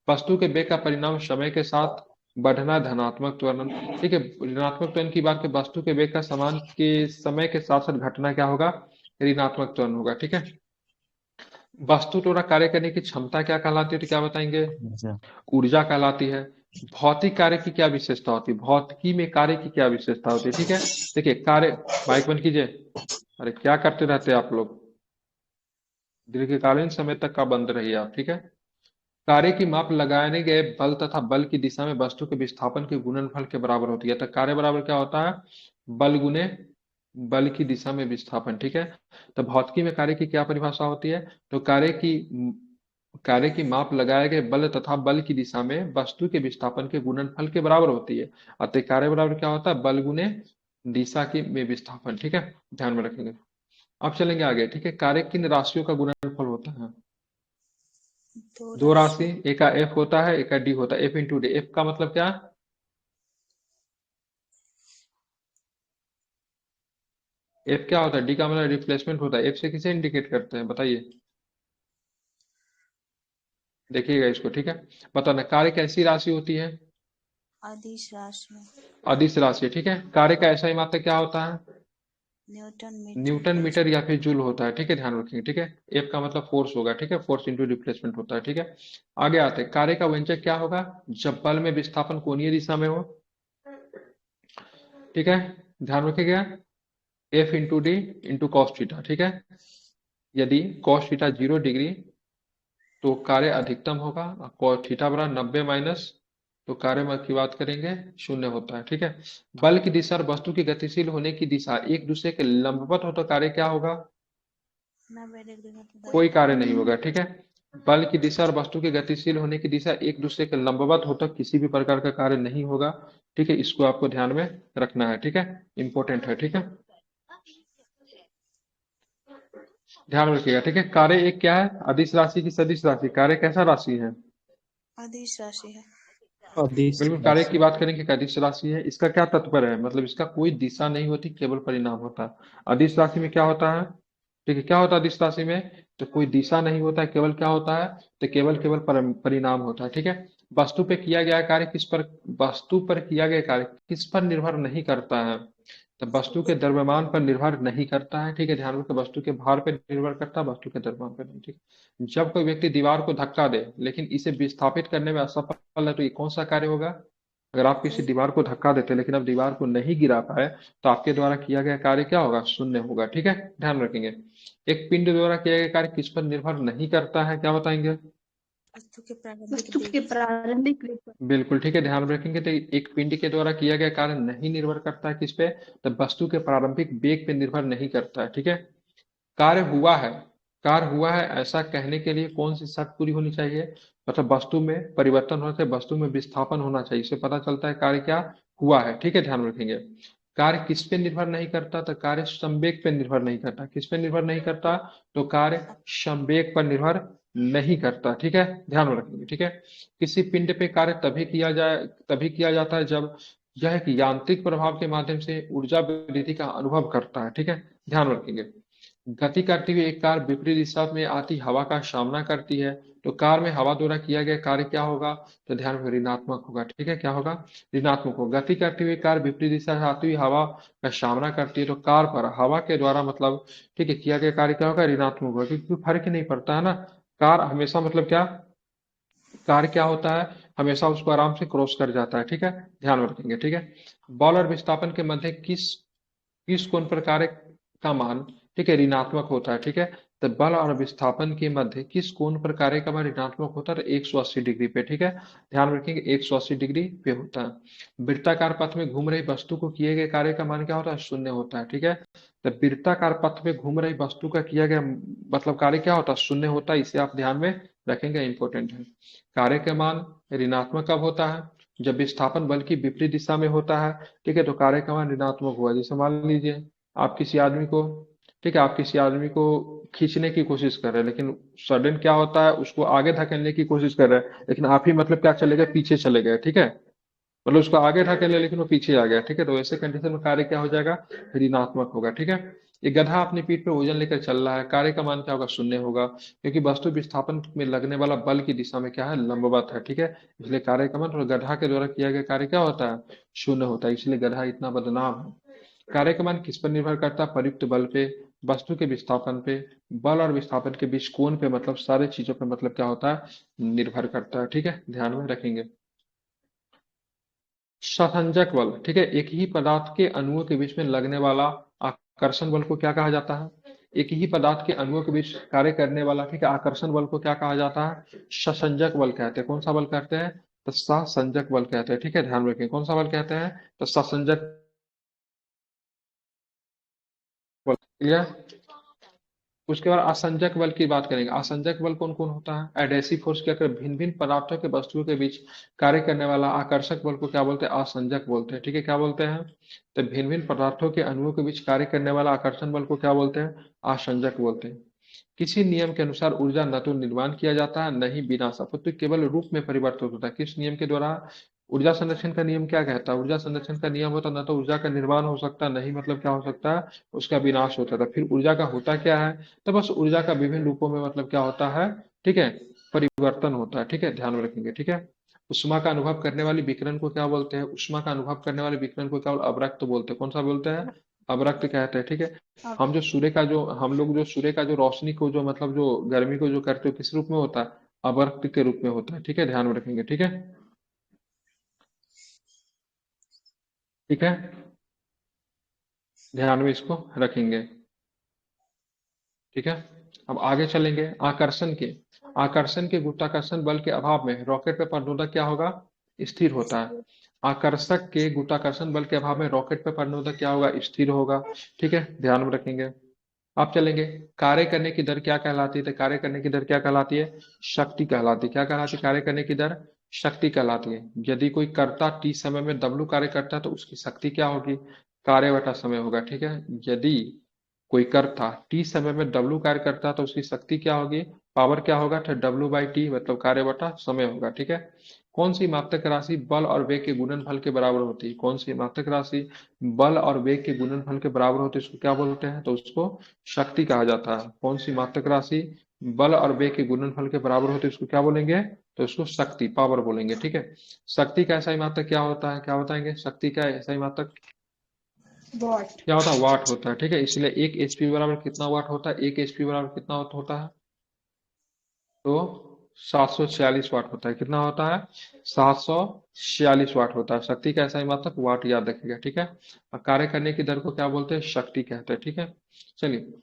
वस्तु के वेग का परिणाम समय के साथ बढ़ना धनात्मक त्वरण, ठीक है। ऋणात्मक त्वरण की बात की, वस्तु के वेग का समान के समय के साथ साथ घटना क्या होगा? ऋणात्मक त्वरण होगा, ठीक है। वस्तु द्वारा कार्य करने की क्षमता क्या कहलाती है? तो क्या बताएंगे? ऊर्जा। ऊर्जा कहलाती है। भौतिक कार्य की क्या विशेषता होती है? भौतिकी में कार्य की क्या विशेषता होती है, ठीक है। देखिए कार्य, माइक बंद कीजिए। अरे क्या करते रहते हैं आप लोग? दीर्घकालीन समय तक का बंद रहिए आप, ठीक है। कार्य की माप लगाने गए बल तथा बल की दिशा में वस्तु के विस्थापन के गुणनफल के बराबर होती है। तो कार्य बराबर क्या होता है? बल गुने बल की दिशा में विस्थापन, ठीक है। तो भौतिकी में कार्य की क्या परिभाषा होती है? तो कार्य की माप लगाए गए बल तथा बल की दिशा में वस्तु के विस्थापन के गुणनफल के बराबर होती है। अतः कार्य बराबर क्या होता है? बल गुने दिशा की में विस्थापन, ठीक है, ध्यान में रखेंगे। अब चलेंगे आगे, ठीक है। कार्य किन राशियों का गुणनफल होता है? दो दो राशि, राशियों एक का एफ होता है, एक का डी होता है। एफ इंटू डी, एफ का मतलब क्या? एफ क्या होता है? डी का मतलब रिप्लेसमेंट होता है। एफ से किसे इंडिकेट करते हैं बताइए, देखिएगा इसको, ठीक है। बताना, कार्य कैसी राशि होती है? अदिश राशियों अदिश राशि, ठीक है। कार्य का ऐसा ही मात्रक क्या होता है? न्यूटन मीटर न्यूटन पर मीटर या फिर जूल होता है, ठीक है, ध्यान रखेंगे, ठीक है। एफ का मतलब फोर्स होगा, ठीक है, फोर्स इंटू रिप्लेसमेंट होता है, ठीक है। आगे आते हैं, कार्य का व्यंजक क्या होगा जब बल में विस्थापन कोणीय दिशा में हो, ठीक है, ध्यान रखिएगा। F into D into cos theta, ठीक है। यदि कॉस थीटा 0 डिग्री तो कार्य अधिकतम होगा, और थीटा बराबर 90 माइनस, तो कार्य में की बात करेंगे 0 होता है, ठीक है। बल की दिशा और वस्तु के गतिशील होने की दिशा एक दूसरे के लंबवत हो तो कार्य क्या होगा? 90 डिग्री का तो कोई दाहिना। कार्य नहीं होगा, ठीक है। बल की दिशा और वस्तु के गतिशील होने की दिशा एक दूसरे के लंबवत हो तो किसी भी प्रकार का कार्य नहीं होगा, ठीक है। इसको आपको ध्यान में रखना है, ठीक है, इंपॉर्टेंट है, ठीक है, ध्यान रखिएगा, ठीक है। कार्य एक क्या है? अदिश राशि की सदिश राशि। कार्य कैसा राशि है? अदिश राशि है। अदिश बिल्कुल, कार्य की राशि। बात करेंगे कि अदिश राशि है। इसका क्या तात्पर्य है? मतलब इसका कोई दिशा नहीं होती, केवल परिणाम होता है। अदिश राशि में क्या होता है? ठीक है, क्या होता है अदिश राशि में? तो कोई दिशा नहीं होता है, केवल क्या होता है? तो केवल केवल परिणाम होता है, ठीक है। वस्तु पे किया गया कार्य किस पर, वस्तु पर किया गया कार्य किस पर निर्भर नहीं करता है? तो वस्तु के द्रव्यमान पर निर्भर नहीं करता है, ठीक है, ध्यान रखिए। वस्तु के भार पर निर्भर करता है, वस्तु के द्रव्यमान पर नहीं, ठीक है। जब कोई व्यक्ति दीवार को धक्का दे लेकिन इसे विस्थापित करने में असफल है तो ये कौन सा कार्य होगा? अगर आप किसी कोई दीवार को धक्का देते हैं लेकिन अब दीवार को नहीं गिरा पाए तो आपके द्वारा किया गया कार्य क्या होगा? 0 होगा, ठीक है, ध्यान रखेंगे। एक पिंड द्वारा किया गया कार्य किस पर निर्भर नहीं करता है, क्या बताएंगे? वस्तु के प्रारंभिक वस्तु के वेग प्रारंभिक वेग पर। बिल्कुल, ठीक है, ध्यान रखेंगे। तो एक पिंड के द्वारा किया गया कार्य नहीं निर्भर करता है किस पे? तो वस्तु के प्रारंभिक वेग पे निर्भर नहीं करता है, ठीक है। कार्य हुआ है, कार्य हुआ है ऐसा कहने के लिए कौन सी शर्त पूरी होनी चाहिए? मतलब वस्तु में परिवर्तन होना चाहिए, वस्तु में विस्थापन होना चाहिए, इससे पता चलता है कार्य क्या हुआ है, ठीक है, ध्यान रखेंगे। कार्य किस पे निर्भर नहीं करता? तो कार्य संवेग पे निर्भर नहीं करता। किस पे निर्भर नहीं करता? तो कार्य संवेग पर निर्भर नहीं करता, ठीक है, ध्यान रखेंगे, ठीक है। किसी पिंड पे कार्य तभी किया जाता है जब यह एक यांत्रिक प्रभाव के माध्यम से ऊर्जा वृद्धि का अनुभव करता है, ठीक है, ध्यान रखेंगे। गति करती हुई एक कार विपरीत दिशा में आती हवा का सामना करती है तो कार में हवा द्वारा किया गया कार्य क्या होगा? तो ध्यान में ऋणात्मक होगा, ठीक है, क्या होगा? ऋणात्मक होगा। गति करती हुई कार विपरीत दिशा से आती हुई हवा का सामना करती है तो कार पर हवा के द्वारा मतलब, ठीक है, किया गया कार्य क्या होगा? ऋणात्मक होगा, क्योंकि फर्क ही नहीं पड़ता है ना। कार हमेशा मतलब क्या, कार क्या होता है? हमेशा उसको आराम से क्रॉस कर जाता है, ठीक है, ध्यान में रखेंगे, ठीक है। बल और विस्थापन के मध्य किस किस कोण पर कार्य का मान, ठीक है, ऋणात्मक होता है, ठीक है। तो बल और विस्थापन के मध्य किस कोण पर कार्य का मान ऋणात्मक होता है? तो 180 डिग्री पे, ठीक है, ध्यान रखेंगे, 180 डिग्री पे होता है। वृत्ताकार पथ में घूम रही वस्तु को किए गए कार्य का मान क्या होता है? 0 होता है, ठीक है। तो वृत्ताकार पथ में घूम रही वस्तु का किया गया मतलब कार्य क्या होता है? 0 होता है, इसे आप ध्यान में रखेंगे, इंपॉर्टेंट है। कार्य का मान ऋणात्मक कब होता है? जब विस्थापन बल की विपरीत दिशा में होता है, ठीक है, तो कार्य का मान ऋणात्मक हुआ। जैसे मान लीजिए आप किसी आदमी को, ठीक है, आप किसी आदमी को खींचने की कोशिश कर रहे हैं लेकिन सडन क्या होता है, उसको आगे धकेलने की कोशिश कर रहे हैं लेकिन आप ही मतलब क्या चले गए, पीछे चले गए, ठीक है। मतलब उसको आगे धकेले लेकिन वो पीछे आ गया, ठीक है। तो ऐसे कंडीशन में कार्य क्या हो जाएगा? ऋणात्मक होगा, ठीक है। ये गधा अपनी पीठ पे वजन लेकर चल रहा है, कार्य का मान क्या होगा? 0 होगा, क्योंकि वस्तु विस्थापन में लगने वाला बल की दिशा में क्या है? लंबवत है, ठीक है। इसलिए कार्य का मान, और गधा के द्वारा किया गया कार्य क्या होता है? 0 होता है, इसलिए गधा इतना बदनाम है। कार्य का मान किस पर निर्भर करता है? प्रयुक्त बल पे, वस्तु के विस्थापन पे, बल और विस्थापन के बीच कोण पे, मतलब सारे चीजों पे मतलब क्या होता है? निर्भर करता है, ठीक है, ध्यान में रखेंगे। ससंजक बल, ठीक है, एक ही पदार्थ के अणुओं के बीच में लगने वाला आकर्षण बल को क्या कहा जाता है? एक ही पदार्थ के अणुओं के बीच कार्य करने वाला, ठीक है, आकर्षण बल को क्या कहा जाता है? ससंजक बल कहते हैं। कौन सा बल कहते हैं? तो ससंजक बल कहते हैं, ठीक है, ध्यान रखें, कौन सा बल कहते हैं? तो ससंजक बल, क्लियर? उसके बाद आसंजक बल की बात करेंगे। आसंजक बल कौन कौन होता है? एडेसिव फोर्स क्या कर भिन्न भिन्न पदार्थों के वस्तुओं के बीच कार्य करने वाला आकर्षक बल को क्या बोलते हैं? आसंजक बोलते हैं। ठीक है, क्या बोलते हैं? तो भिन्न भिन्न पदार्थों के अणुओं के बीच कार्य करने वाला आकर्षण बल को क्या बोलते हैं? आसंजक बोलते हैं। किसी नियम के अनुसार ऊर्जा न तो निर्माण किया जाता है न ही विनाश, अपितु केवल रूप में परिवर्तित होता है। किस नियम के द्वारा? ऊर्जा संरक्षण का नियम क्या कहता है? ऊर्जा संरक्षण का नियम होता है न तो ऊर्जा का निर्माण हो सकता, नहीं मतलब क्या हो सकता है? उसका विनाश होता था। फिर ऊर्जा का होता क्या है? तो बस ऊर्जा का विभिन्न रूपों में मतलब क्या होता है? ठीक है, परिवर्तन होता है। ठीक है, ध्यान में रखेंगे। ठीक है, उष्मा का अनुभव करने वाली विकिरण को क्या बोलते हैं? उष्मा का अनुभव करने वाले विकिरण को क्या अवरक्त बोलते हैं। कौन सा बोलते हैं? अवरक्त कहते हैं। ठीक है, अब हम लोग जो सूर्य का जो रोशनी को जो मतलब जो गर्मी को जो करते हो किस रूप में होता है? अवरक्त के रूप में होता है। ठीक है, ध्यान में रखेंगे। ठीक है, ठीक है, ध्यान में इसको रखेंगे। ठीक है, अब आगे चलेंगे। आकर्षण के गुरुत्वाकर्षण बल के अभाव में रॉकेट पे परिनोदक क्या होगा? स्थिर होता है। आकर्षक के गुरुत्वाकर्षण बल के अभाव में रॉकेट पे परिनोदक क्या होगा? स्थिर होगा। ठीक है, ध्यान में रखेंगे। आप चलेंगे। कार्य करने की दर क्या कहलाती है? तो कार्य करने की दर क्या कहलाती है? शक्ति कहलाती है। क्या कहलाती है? कार्य करने की दर शक्ति कहलाती है। यदि कोई कर्ता टी समय में W कार्य करता है तो उसकी शक्ति क्या होगी? कार्य बटा समय होगा। ठीक है, यदि कोई कर्ता टी समय में W कार्य करता है तो उसकी शक्ति क्या होगी? पावर क्या होगा? तो W/T मतलब कार्य बटा समय होगा। ठीक है, कौन सी मात्रक राशि बल और वेग के गुणनफल के बराबर होती है? कौन सी मात्रक राशि बल और वेग के गुणनफल के बराबर होती है उसको क्या बोलते हैं? तो उसको शक्ति कहा जाता है। कौन सी मात्रक राशि बल और वेग के गुणनफल के बराबर होती है उसको क्या बोलेंगे? तो उसको शक्ति, पावर बोलेंगे। ठीक है, शक्ति का SI मात्रक क्या होता है? क्या बताएंगे? शक्ति का SI मात्रक वॉट। क्या होता है? वाट होता है। ठीक है, इसलिए एक HP बराबर कितना वाट होता है? एक HP बराबर कितना होता है? तो 746 वाट होता है। कितना होता है? 746 वाट होता है। शक्ति का SI मात्रक वाट याद रखिएगा। ठीक है, और कार्य करने की दर को क्या बोलते हैं? शक्ति कहते हैं। ठीक है, चलिए।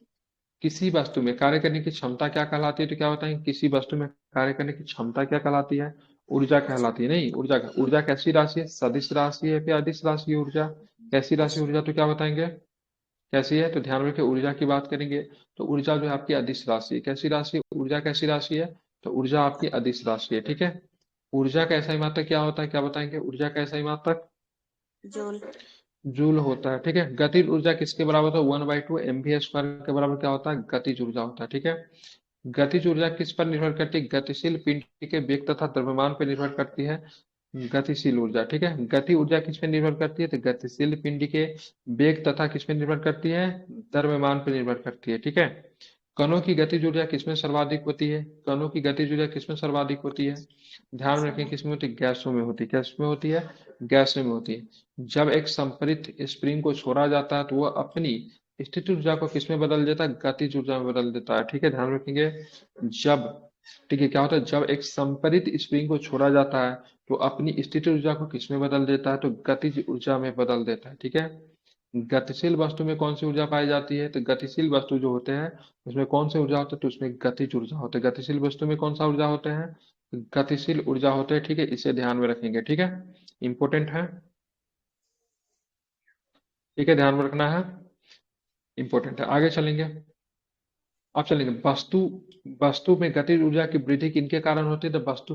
किसी वस्तु में कार्य करने की क्षमता क्या कहलाती है? तो क्या बताएंगे? किसी वस्तु में कार्य करने की क्षमता क्या कहलाती है? ऊर्जा कहलाती है। नहीं, ऊर्जा कैसी राशि है? सदिश राशि है या अदिश राशि है ऊर्जा? कैसी राशि ऊर्जा? तो क्या बताएंगे? कैसी है? तो ध्यान रखिए, ऊर्जा की बात करेंगे तो ऊर्जा जो है आपकी अदिश राशि है। कैसी राशि है? ऊर्जा कैसी राशि है? तो ऊर्जा आपकी अदिश राशि है। ठीक है, ऊर्जा का SI मात्रक क्या होता है? क्या बताएंगे? ऊर्जा का SI मात्रक जूल। जूल होता है। ठीक है, गतिज ऊर्जा किसके बराबर होता है? 1/2 mv² के बराबर क्या होता है? गतिज ऊर्जा होता है। ठीक है, गतिज ऊर्जा किस पर निर्भर करती है? गतिशील पिंड के वेग तथा द्रव्यमान पर निर्भर करती है। गतिशील ऊर्जा। ठीक है, गति ऊर्जा किस पे निर्भर करती है? तो गतिशील पिंड के वेग तथा किस पे निर्भर करती है? द्रव्यमान पर निर्भर करती है। ठीक है, कणों की गतिज ऊर्जा किसमें सर्वाधिक होती है? कणों की गतिज ऊर्जा किसमें सर्वाधिक होती है? ध्यान में रखें, किसमें होती है? गैसों में होती है। किसमें होती है? गैसों में होती है। जब एक संपरित स्प्रिंग को छोड़ा जाता है तो वह अपनी स्थिति ऊर्जा को किसमें बदल देता है? गतिज ऊर्जा में बदल देता है। ठीक है, ध्यान रखेंगे। जब ठीक है, क्या होता है? जब एक संपरित स्प्रिंग को छोड़ा जाता है तो अपनी स्थिति ऊर्जा को किसमें बदल देता है? तो गतिज ऊर्जा में बदल देता है। ठीक है, गतिशील वस्तु में कौन सी ऊर्जा पाई जाती है? तो गतिशील वस्तु जो होते हैं उसमें कौन सी ऊर्जा होता है? तो उसमें गतिज ऊर्जा होता है। गतिशील वस्तु में कौन सा ऊर्जा होते हैं? गतिशील ऊर्जा होते हैं। ठीक है, इसे ध्यान में रखेंगे। ठीक है, इंपॉर्टेंट है। ठीक है, ध्यान में रखना है, इंपॉर्टेंट है। आगे चलेंगे। अब चलेंगे वस्तु वस्तु में गतिज ऊर्जा की वृद्धि किनके कारण होती है? तो वस्तु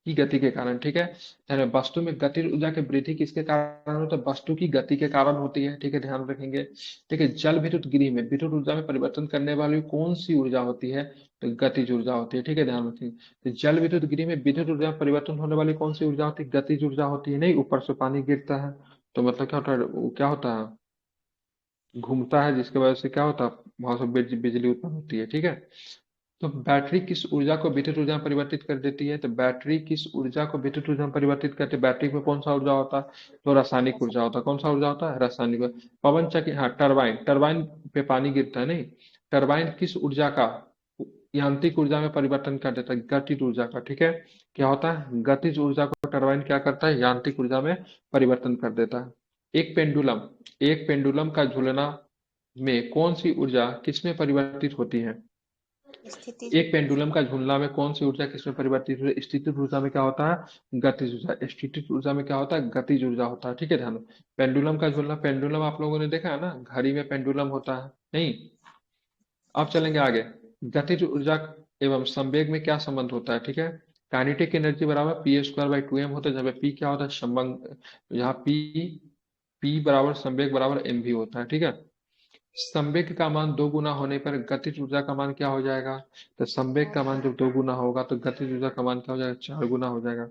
की गति के कारण। ठीक है, ध्यान रखें, वस्तु में गतिज ऊर्जा की वृद्धि किसके कारण होती है? वस्तु की गति के कारण होती है। ठीक है, ध्यान रखेंगे। ठीक है, जल विद्युत गृह में विद्युत ऊर्जा में परिवर्तन करने वाली कौन सी ऊर्जा होती है? तो गतिज ऊर्जा होती है। ठीक है, ध्यान रखेंगे। तो जल विद्युत गृह में विद्युत ऊर्जा में परिवर्तन होने वाली कौन सी ऊर्जा होती है? गतिज ऊर्जा होती है। नहीं, ऊपर से पानी गिरता है तो मतलब क्या होता है? वो क्या होता है? घूमता है, जिसकी वजह से क्या होता है? वहां से बिजली उत्पन्न होती है। ठीक है, तो बैटरी किस ऊर्जा को विद्युत ऊर्जा में परिवर्तित कर देती है? तो बैटरी किस ऊर्जा को विद्युत ऊर्जा में परिवर्तित करती है? बैटरी में कौन सा ऊर्जा होता है? तो रासायनिक ऊर्जा होता है। कौन सा ऊर्जा होता है? रासायनिक। पवन चक्की, हाँ, टरबाइन। टरबाइन पे पानी गिरता है। नहीं, टरबाइन किस ऊर्जा का यांत्रिक ऊर्जा में परिवर्तन कर देता है? गतिज ऊर्जा का। ठीक है, क्या होता है? गतिज ऊर्जा को टरबाइन क्या करता है? यांत्रिक ऊर्जा में परिवर्तन कर देता है। एक पेंडुलम का झूलना में कौन सी ऊर्जा किसमें परिवर्तित होती है? स्थिति। एक पेंडुलम का झूलना में कौन सी ऊर्जा किसमें परिवर्तित होती है? स्थितिज ऊर्जा में क्या होता है? गतिज ऊर्जा। स्थितिज ऊर्जा में क्या होता है? गतिज ऊर्जा होता है। ठीक है, ध्यान रखो। पेंडुलम का झूलना, पेंडुलम आप लोगों ने देखा है ना, घड़ी में पेंडुलम होता है। नहीं, अब चलेंगे आगे। गतिज ऊर्जा एवं संवेग में क्या संबंध होता है, ठीक है। काइनेटिक एनर्जी बराबर p²/2m होता है, जहाँ पे p क्या होता है, संबंध, यहाँ p बराबर संवेग बराबर mv होता है, ठीक है। संवेग का मान 2 गुना होने पर गतिज ऊर्जा का मान क्या हो जाएगा, तो संवेग का मान जब 2 गुना होगा तो गतिज ऊर्जा का मान क्या हो जाएगा, 4 गुना हो जाएगा।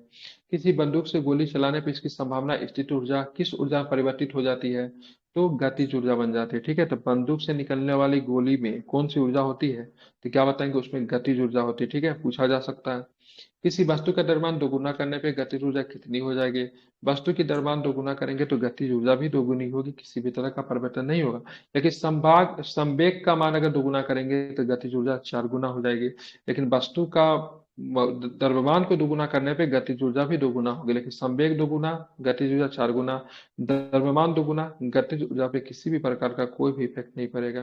किसी बंदूक से गोली चलाने पर इसकी संभावना स्थित ऊर्जा किस ऊर्जा में परिवर्तित हो जाती है, तो गतिज ऊर्जा बन जाती है, ठीक है। तो बंदूक से निकलने वाली गोली में कौन सी ऊर्जा होती है, तो क्या बताएंगे, उसमें गतिज ऊर्जा होती है, ठीक है, पूछा जा सकता है। किसी वस्तु का द्रव्यमान दोगुना करने पे गतिज ऊर्जा कितनी हो जाएगी, वस्तु की द्रव्यमान दोगुना करेंगे तो गतिज ऊर्जा भी दोगुनी होगी, किसी भी तरह का परिवर्तन नहीं होगा। लेकिन संवेग का मान अगर दोगुना करेंगे तो गतिज ऊर्जा 4 गुना हो जाएगी। लेकिन वस्तु का द्रव्यमान को दोगुना करने पे गतिज ऊर्जा भी दोगुना होगी, लेकिन संवेग दोगुना, गतिज ऊर्जा 4 गुना, द्रव्यमान दोगुना, गतिज ऊर्जा पे किसी भी प्रकार का कोई भी इफेक्ट नहीं पड़ेगा।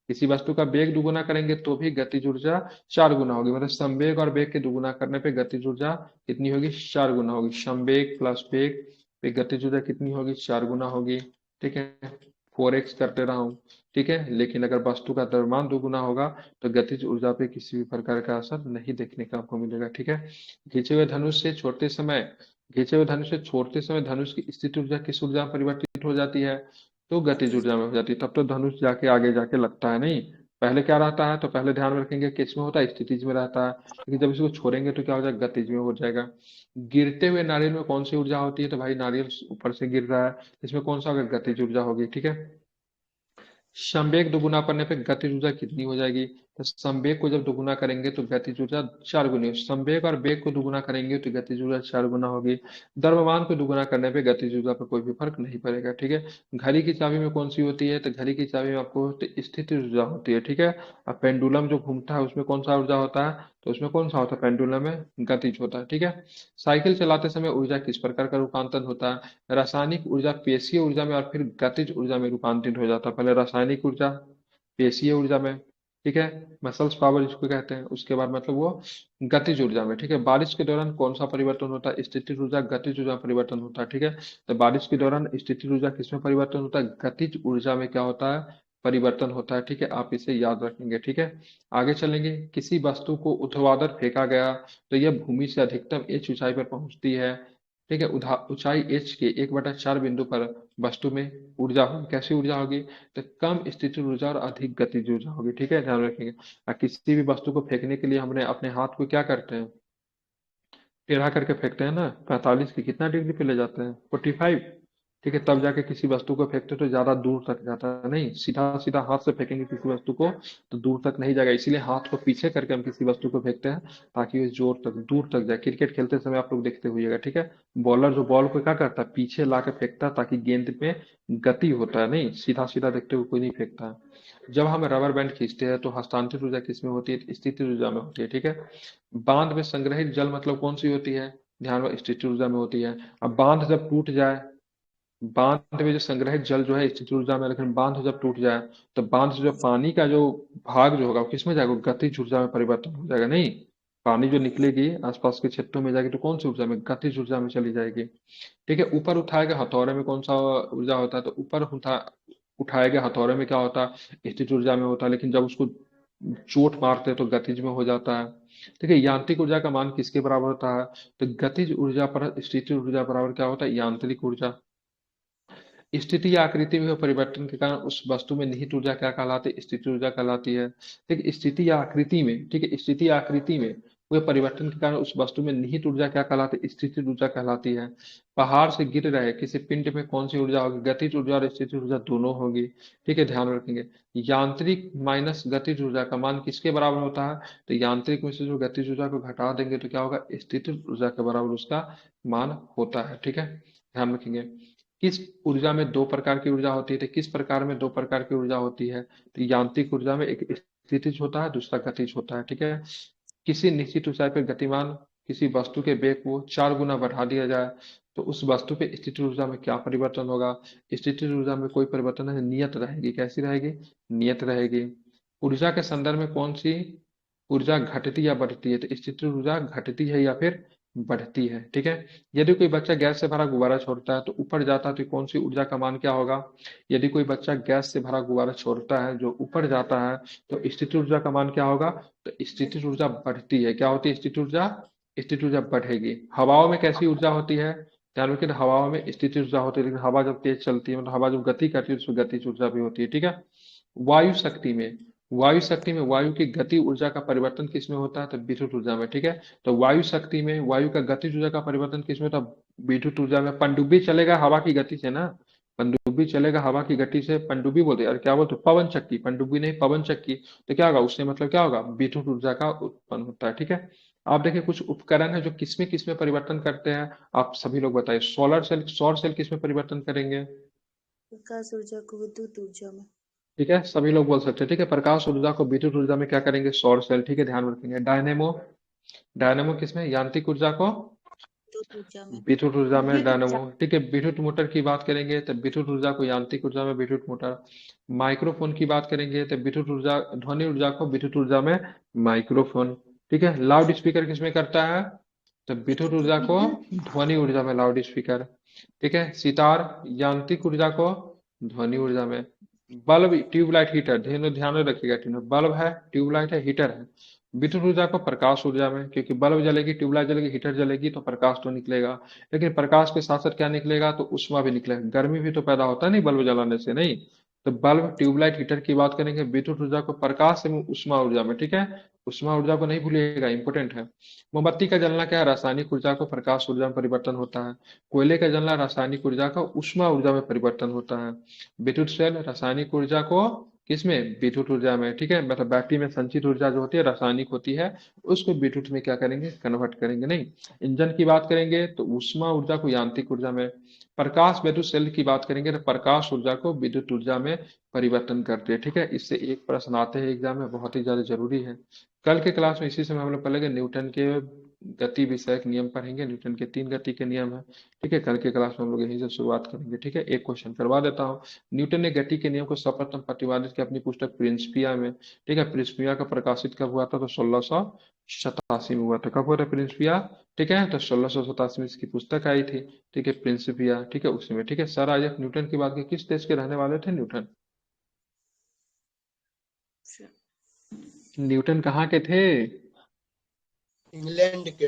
किसी वस्तु का वेग दोगुना करेंगे तो भी गतिज ऊर्जा 4 गुना होगी, मतलब संवेग और वेग के दोगुना करने पे गतिज ऊर्जा कितनी होगी, 4 गुना होगी। संवेग प्लस वेग पे गतिज ऊर्जा कितनी होगी, 4 गुना होगी, ठीक है। 4x करते रहा हूँ, ठीक है। लेकिन अगर वस्तु का द्रव्यमान दोगुना होगा तो गतिज ऊर्जा पे किसी भी प्रकार का असर नहीं देखने का आपको मिलेगा, ठीक है। खींचे हुए धनुष से छोड़ते समय खींचे हुए धनुष से छोड़ते समय धनुष की स्थित ऊर्जा किस ऊर्जा में परिवर्तित हो जाती है, तो गतिज ऊर्जा में हो जाती है। तब तो धनुष जाके आगे जाके लगता है नहीं, पहले क्या रहता है, तो पहले ध्यान में रखेंगे किस में होता है, स्थितिज में रहता है। लेकिन जब इसको छोड़ेंगे तो क्या हो जाएगा, गतिज में हो जाएगा। गिरते हुए नारियल में कौन सी ऊर्जा होती है, तो भाई नारियल ऊपर से गिर रहा है, इसमें कौन सा होगा, गतिज ऊर्जा होगी, ठीक है। संवेग दोगुना करने पे गतिज ऊर्जा कितनी हो जाएगी, तो संवेग को जब दोगुना करेंगे तो गतिज ऊर्जा 4 गुनी, संवेग और वेग को दोगुना करेंगे तो गतिज ऊर्जा 4 गुना होगी। द्रव्यमान को दोगुना करने पे गतिज ऊर्जा पर कोई भी फर्क नहीं पड़ेगा, ठीक है। घड़ी की चाबी में कौन सी होती है, तो घड़ी की चाबी में आपको स्थिति ऊर्जा होती है, ठीक है। और पेंडुलम जो घूमता है उसमें कौन सा ऊर्जा होता है, तो उसमें कौन सा होता है, पेंडुलम में गतिज होता है, ठीक है। साइकिल चलाते समय ऊर्जा किस प्रकार का रूपांतरण होता है, रासायनिक ऊर्जा पेशीय ऊर्जा में और फिर गतिज ऊर्जा में रूपांतरित हो जाता है। पहले रासायनिक ऊर्जा पेशीय ऊर्जा में, ठीक है, मसल्स पावर जिसको कहते हैं, उसके बाद मतलब वो गतिज ऊर्जा में, ठीक है। बारिश के दौरान कौन सा परिवर्तन होता है, स्थितिज ऊर्जा गतिज ऊर्जा में परिवर्तन होता है, ठीक है। तो बारिश के दौरान स्थितिज ऊर्जा किसमें परिवर्तन होता है, गतिज ऊर्जा में क्या होता है, परिवर्तन होता है, ठीक है। आप इसे याद रखेंगे, ठीक है। आगे चलेंगे। किसी वस्तु को ऊर्ध्वाधर फेंका गया तो यह भूमि से अधिकतम h ऊंचाई पर पहुंचती है, ठीक है। ऊंचाई h के 1/4 बिंदु पर वस्तु में ऊर्जा होगी, कैसी ऊर्जा होगी, तो कम स्थितिज ऊर्जा और अधिक गतिज ऊर्जा होगी, ठीक है, ध्यान रखेंगे। और किसी भी वस्तु को फेंकने के लिए हमने अपने हाथ को क्या करते हैं, टेढ़ा करके फेंकते हैं ना, 45 की कितना डिग्री पे ले जाते हैं, 45, ठीक है। तब जाके किसी वस्तु को फेंकते हैं तो ज्यादा दूर तक जाता है, नहीं सीधा सीधा हाथ से फेंकेंगे किसी वस्तु को तो दूर तक नहीं जाएगा, इसीलिए हाथ को पीछे करके हम किसी वस्तु को फेंकते हैं ताकि वो जोर तक दूर तक जाए। क्रिकेट खेलते समय आप लोग देखते हुएगा, ठीक है, बॉलर जो बॉल को क्या करता है, पीछे ला के फेंकता है ताकि गेंद में गति होता है, नहीं सीधा सीधा देखते हुए कोई नहीं फेंकता है। जब हम रबर बैंड खींचते हैं तो हस्तांतरित ऊर्जा किसमें होती है, स्थितिज ऊर्जा में होती है, ठीक है। बांध में संग्रहित जल मतलब कौन सी होती है, ध्यान में, स्थितिज ऊर्जा में होती है। अब बांध जब टूट जाए, बांध में जो संग्रहित जल जो है स्थितिज ऊर्जा में, लेकिन बांध जब टूट जाए तो बांध से जो पानी का जो भाग जो होगा वो किसमें जाएगा, गतिज ऊर्जा में परिवर्तन हो जाएगा, नहीं पानी जो निकलेगी आसपास के क्षेत्रों में जाएगी तो कौन सी ऊर्जा में, गतिज ऊर्जा में चली जाएगी, ठीक है। ऊपर उठाए गए हथौड़े में कौन सा ऊर्जा होता है, तो उठाए गए हथौड़े में क्या होता है, स्थितिज ऊर्जा में होता है, लेकिन जब उसको चोट मारते हैं तो गतिज में हो जाता है, ठीक है। यांत्रिक ऊर्जा का मान किसके बराबर होता है, तो गतिज ऊर्जा पर स्थितिज ऊर्जा बराबर क्या होता है, यांत्रिक ऊर्जा। स्थिति या आकृति में हुए परिवर्तन के कारण उस वस्तु में निहित ऊर्जा क्या कहलाती है, स्थिति ऊर्जा कहलाती है, ठीक है। स्थिति या आकृति में, ठीक है, स्थिति या आकृति में हुए परिवर्तन के कारण उस वस्तु में निहित ऊर्जा क्या कहलाती है, स्थिति ऊर्जा कहलाती है। पहाड़ से गिर रहे किसी पिंड में कौन सी ऊर्जा होगी, गतिज ऊर्जा और स्थिति ऊर्जा दोनों होगी, ठीक है, ध्यान रखेंगे। यांत्रिक माइनस गतिज ऊर्जा का मान किसके बराबर होता है, तो यांत्रिक में से जो गतिज ऊर्जा को घटा देंगे तो क्या होगा, स्थिति ऊर्जा के बराबर उसका मान होता है, ठीक है, ध्यान रखेंगे। किस ऊर्जा में दो प्रकार की ऊर्जा होती है, तो किस प्रकार में दो प्रकार की ऊर्जा होती है, तो यांत्रिक ऊर्जा में एक स्थितिज होता है, दूसरा गतिज होता है, ठीक है। किसी निश्चित ऊंचाई पर गतिमान किसी वस्तु के वेग को 4 गुना बढ़ा दिया जाए तो उस वस्तु पे स्थितिज ऊर्जा में क्या परिवर्तन होगा, स्थितिज ऊर्जा में कोई परिवर्तन नहीं, नियत रहेगी, कैसी रहेगी, नियत रहेगी। ऊर्जा के संदर्भ में कौन सी ऊर्जा घटती या बढ़ती है, तो स्थितिज ऊर्जा घटती है या फिर बढ़ती है। ठीक है, यदि कोई बच्चा गैस से भरा गुब्बारा छोड़ता है तो ऊपर जाता है तो कौन सी ऊर्जा का मान क्या होगा? यदि कोई बच्चा गैस से भरा गुब्बारा छोड़ता है जो ऊपर जाता है तो स्थितिज ऊर्जा का मान क्या होगा? तो स्थितिज ऊर्जा बढ़ती है। क्या होती है स्थितिज ऊर्जा? स्थितिज ऊर्जा बढ़ेगी। हवाओं में कैसी ऊर्जा होती है? ध्यान रखिए, हवाओं में स्थितिज ऊर्जा होती है, लेकिन हवा जब तेज चलती है मतलब हवा जब गति करती है तो उसमें गतिज ऊर्जा भी होती है। ठीक है, वायु शक्ति में, वायु शक्ति में वायु की गति ऊर्जा का परिवर्तन किसमें होता है? तो विद्युत ऊर्जा में। ठीक है, तो वायु शक्ति में वायु का गतिज ऊर्जा का परिवर्तन किसमें होता है? विद्युत ऊर्जा में। पनडुब्बी चलेगा हवा की गति से ना, पनडुब्बी चलेगा हवा की गति से। पनडुब्बी बोलते हैं, अरे क्या बोलते हैं? पवन चक्की, पनडुब्बी नहीं पवन चक्की। तो क्या होगा उससे? मतलब क्या होगा? विद्युत ऊर्जा का उत्पन्न होता है। ठीक है, आप देखिए कुछ उपकरण है जो किसमें परिवर्तन करते हैं, आप सभी लोग बताइए। सोलर सेल, सौर सेल किसमें परिवर्तन करेंगे? प्रकाश ऊर्जा को विद्युत ऊर्जा में। ठीक है, सभी लोग बोल सकते हैं। ठीक है, प्रकाश ऊर्जा को विद्युत ऊर्जा में क्या करेंगे? सौर सेल। ठीक है, ध्यान रखेंगे। डायनेमो, डायनेमो किसमें? यांत्रिक ऊर्जा को विद्युत ऊर्जा में। विद्युत ऊर्जा में डायनेमो। ठीक है, विद्युत मोटर की बात करेंगे तो विद्युत ऊर्जा को यांत्रिक ऊर्जा में विद्युत मोटर। माइक्रोफोन की बात करेंगे तो विद्युत ऊर्जा, ध्वनि ऊर्जा को विद्युत ऊर्जा में माइक्रोफोन। ठीक है, लाउड स्पीकर किसमें करता है? तो विद्युत ऊर्जा को ध्वनि ऊर्जा में लाउड स्पीकर। ठीक है, सितार यांत्रिक ऊर्जा को ध्वनि ऊर्जा में। बल्ब, ट्यूबलाइट, हीटर, ध्यान ध्यान रखिएगा तीनों, बल्ब है, ट्यूबलाइट है, हीटर है। विद्युत ऊर्जा को प्रकाश ऊर्जा में, क्योंकि बल्ब जलेगी, ट्यूबलाइट जलेगी, हीटर जलेगी तो प्रकाश तो निकलेगा, लेकिन प्रकाश के साथ साथ क्या निकलेगा? तो उष्मा भी निकलेगा, गर्मी भी तो पैदा होता है नहीं बल्ब जलाने से, नहीं? तो बल्ब, ट्यूबलाइट, हीटर की बात करेंगे विद्युत ऊर्जा को प्रकाश एवं उष्मा ऊर्जा में। ठीक है, उष्मा ऊर्जा को नहीं भूलिएगा, इंपोर्टेंट है। मोमबत्ती का जलना क्या है? रासायनिक ऊर्जा को प्रकाश ऊर्जा में परिवर्तन होता है। कोयले का जलना रासायनिक ऊर्जा का उष्मा ऊर्जा में परिवर्तन होता है। विद्युत सेल रासायनिक ऊर्जा को किसमें? विद्युत ऊर्जा में। ठीक है, मतलब बैटरी में संचित ऊर्जा जो होती है रासायनिक होती है, उसको विद्युत में क्या करेंगे? कन्वर्ट करेंगे, नहीं? इंजन की बात करेंगे तो उष्मा ऊर्जा को यांत्रिक ऊर्जा में। प्रकाश विद्युत सेल की बात करेंगे तो प्रकाश ऊर्जा को विद्युत ऊर्जा में परिवर्तन करते हैं। ठीक है, इससे एक प्रश्न आते हैं एग्जाम में, बहुत ही ज्यादा जरूरी है। कल के क्लास में इसी समय हम लोग पढ़ेंगे न्यूटन के गति विषयक नियम पढ़ेंगे। न्यूटन के 3 गति के नियम है। ठीक है, कल के क्लास में हम लोग यहीं से शुरुआत करेंगे। ठीक है, एक क्वेश्चन करवा देता हूँ। न्यूटन ने गति के नियम को सर्वप्रथम प्रतिपादित किया अपनी पुस्तक प्रिंसिपिया में। ठीक है, प्रिंसिपिया का प्रकाशित कब हुआ था? तो 1687 में हुआ था। कब हुआ था प्रिंसिपिया? ठीक है, तो 1687 में इसकी पुस्तक आई थी। ठीक है, प्रिंसिपिया। ठीक है, उसी में। ठीक है, सर आइजैक न्यूटन की बात की, किस देश के रहने वाले थे न्यूटन? न्यूटन कहाँ के थे? इंग्लैंड के।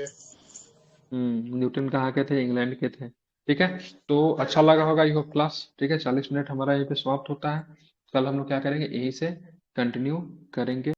न्यूटन कहाँ के थे? इंग्लैंड के थे। ठीक है, तो अच्छा लगा होगा आई होप क्लास। ठीक है, 40 मिनट हमारा यहीं पे समाप्त होता है। कल हम लोग क्या करेंगे? यहीं से कंटिन्यू करेंगे।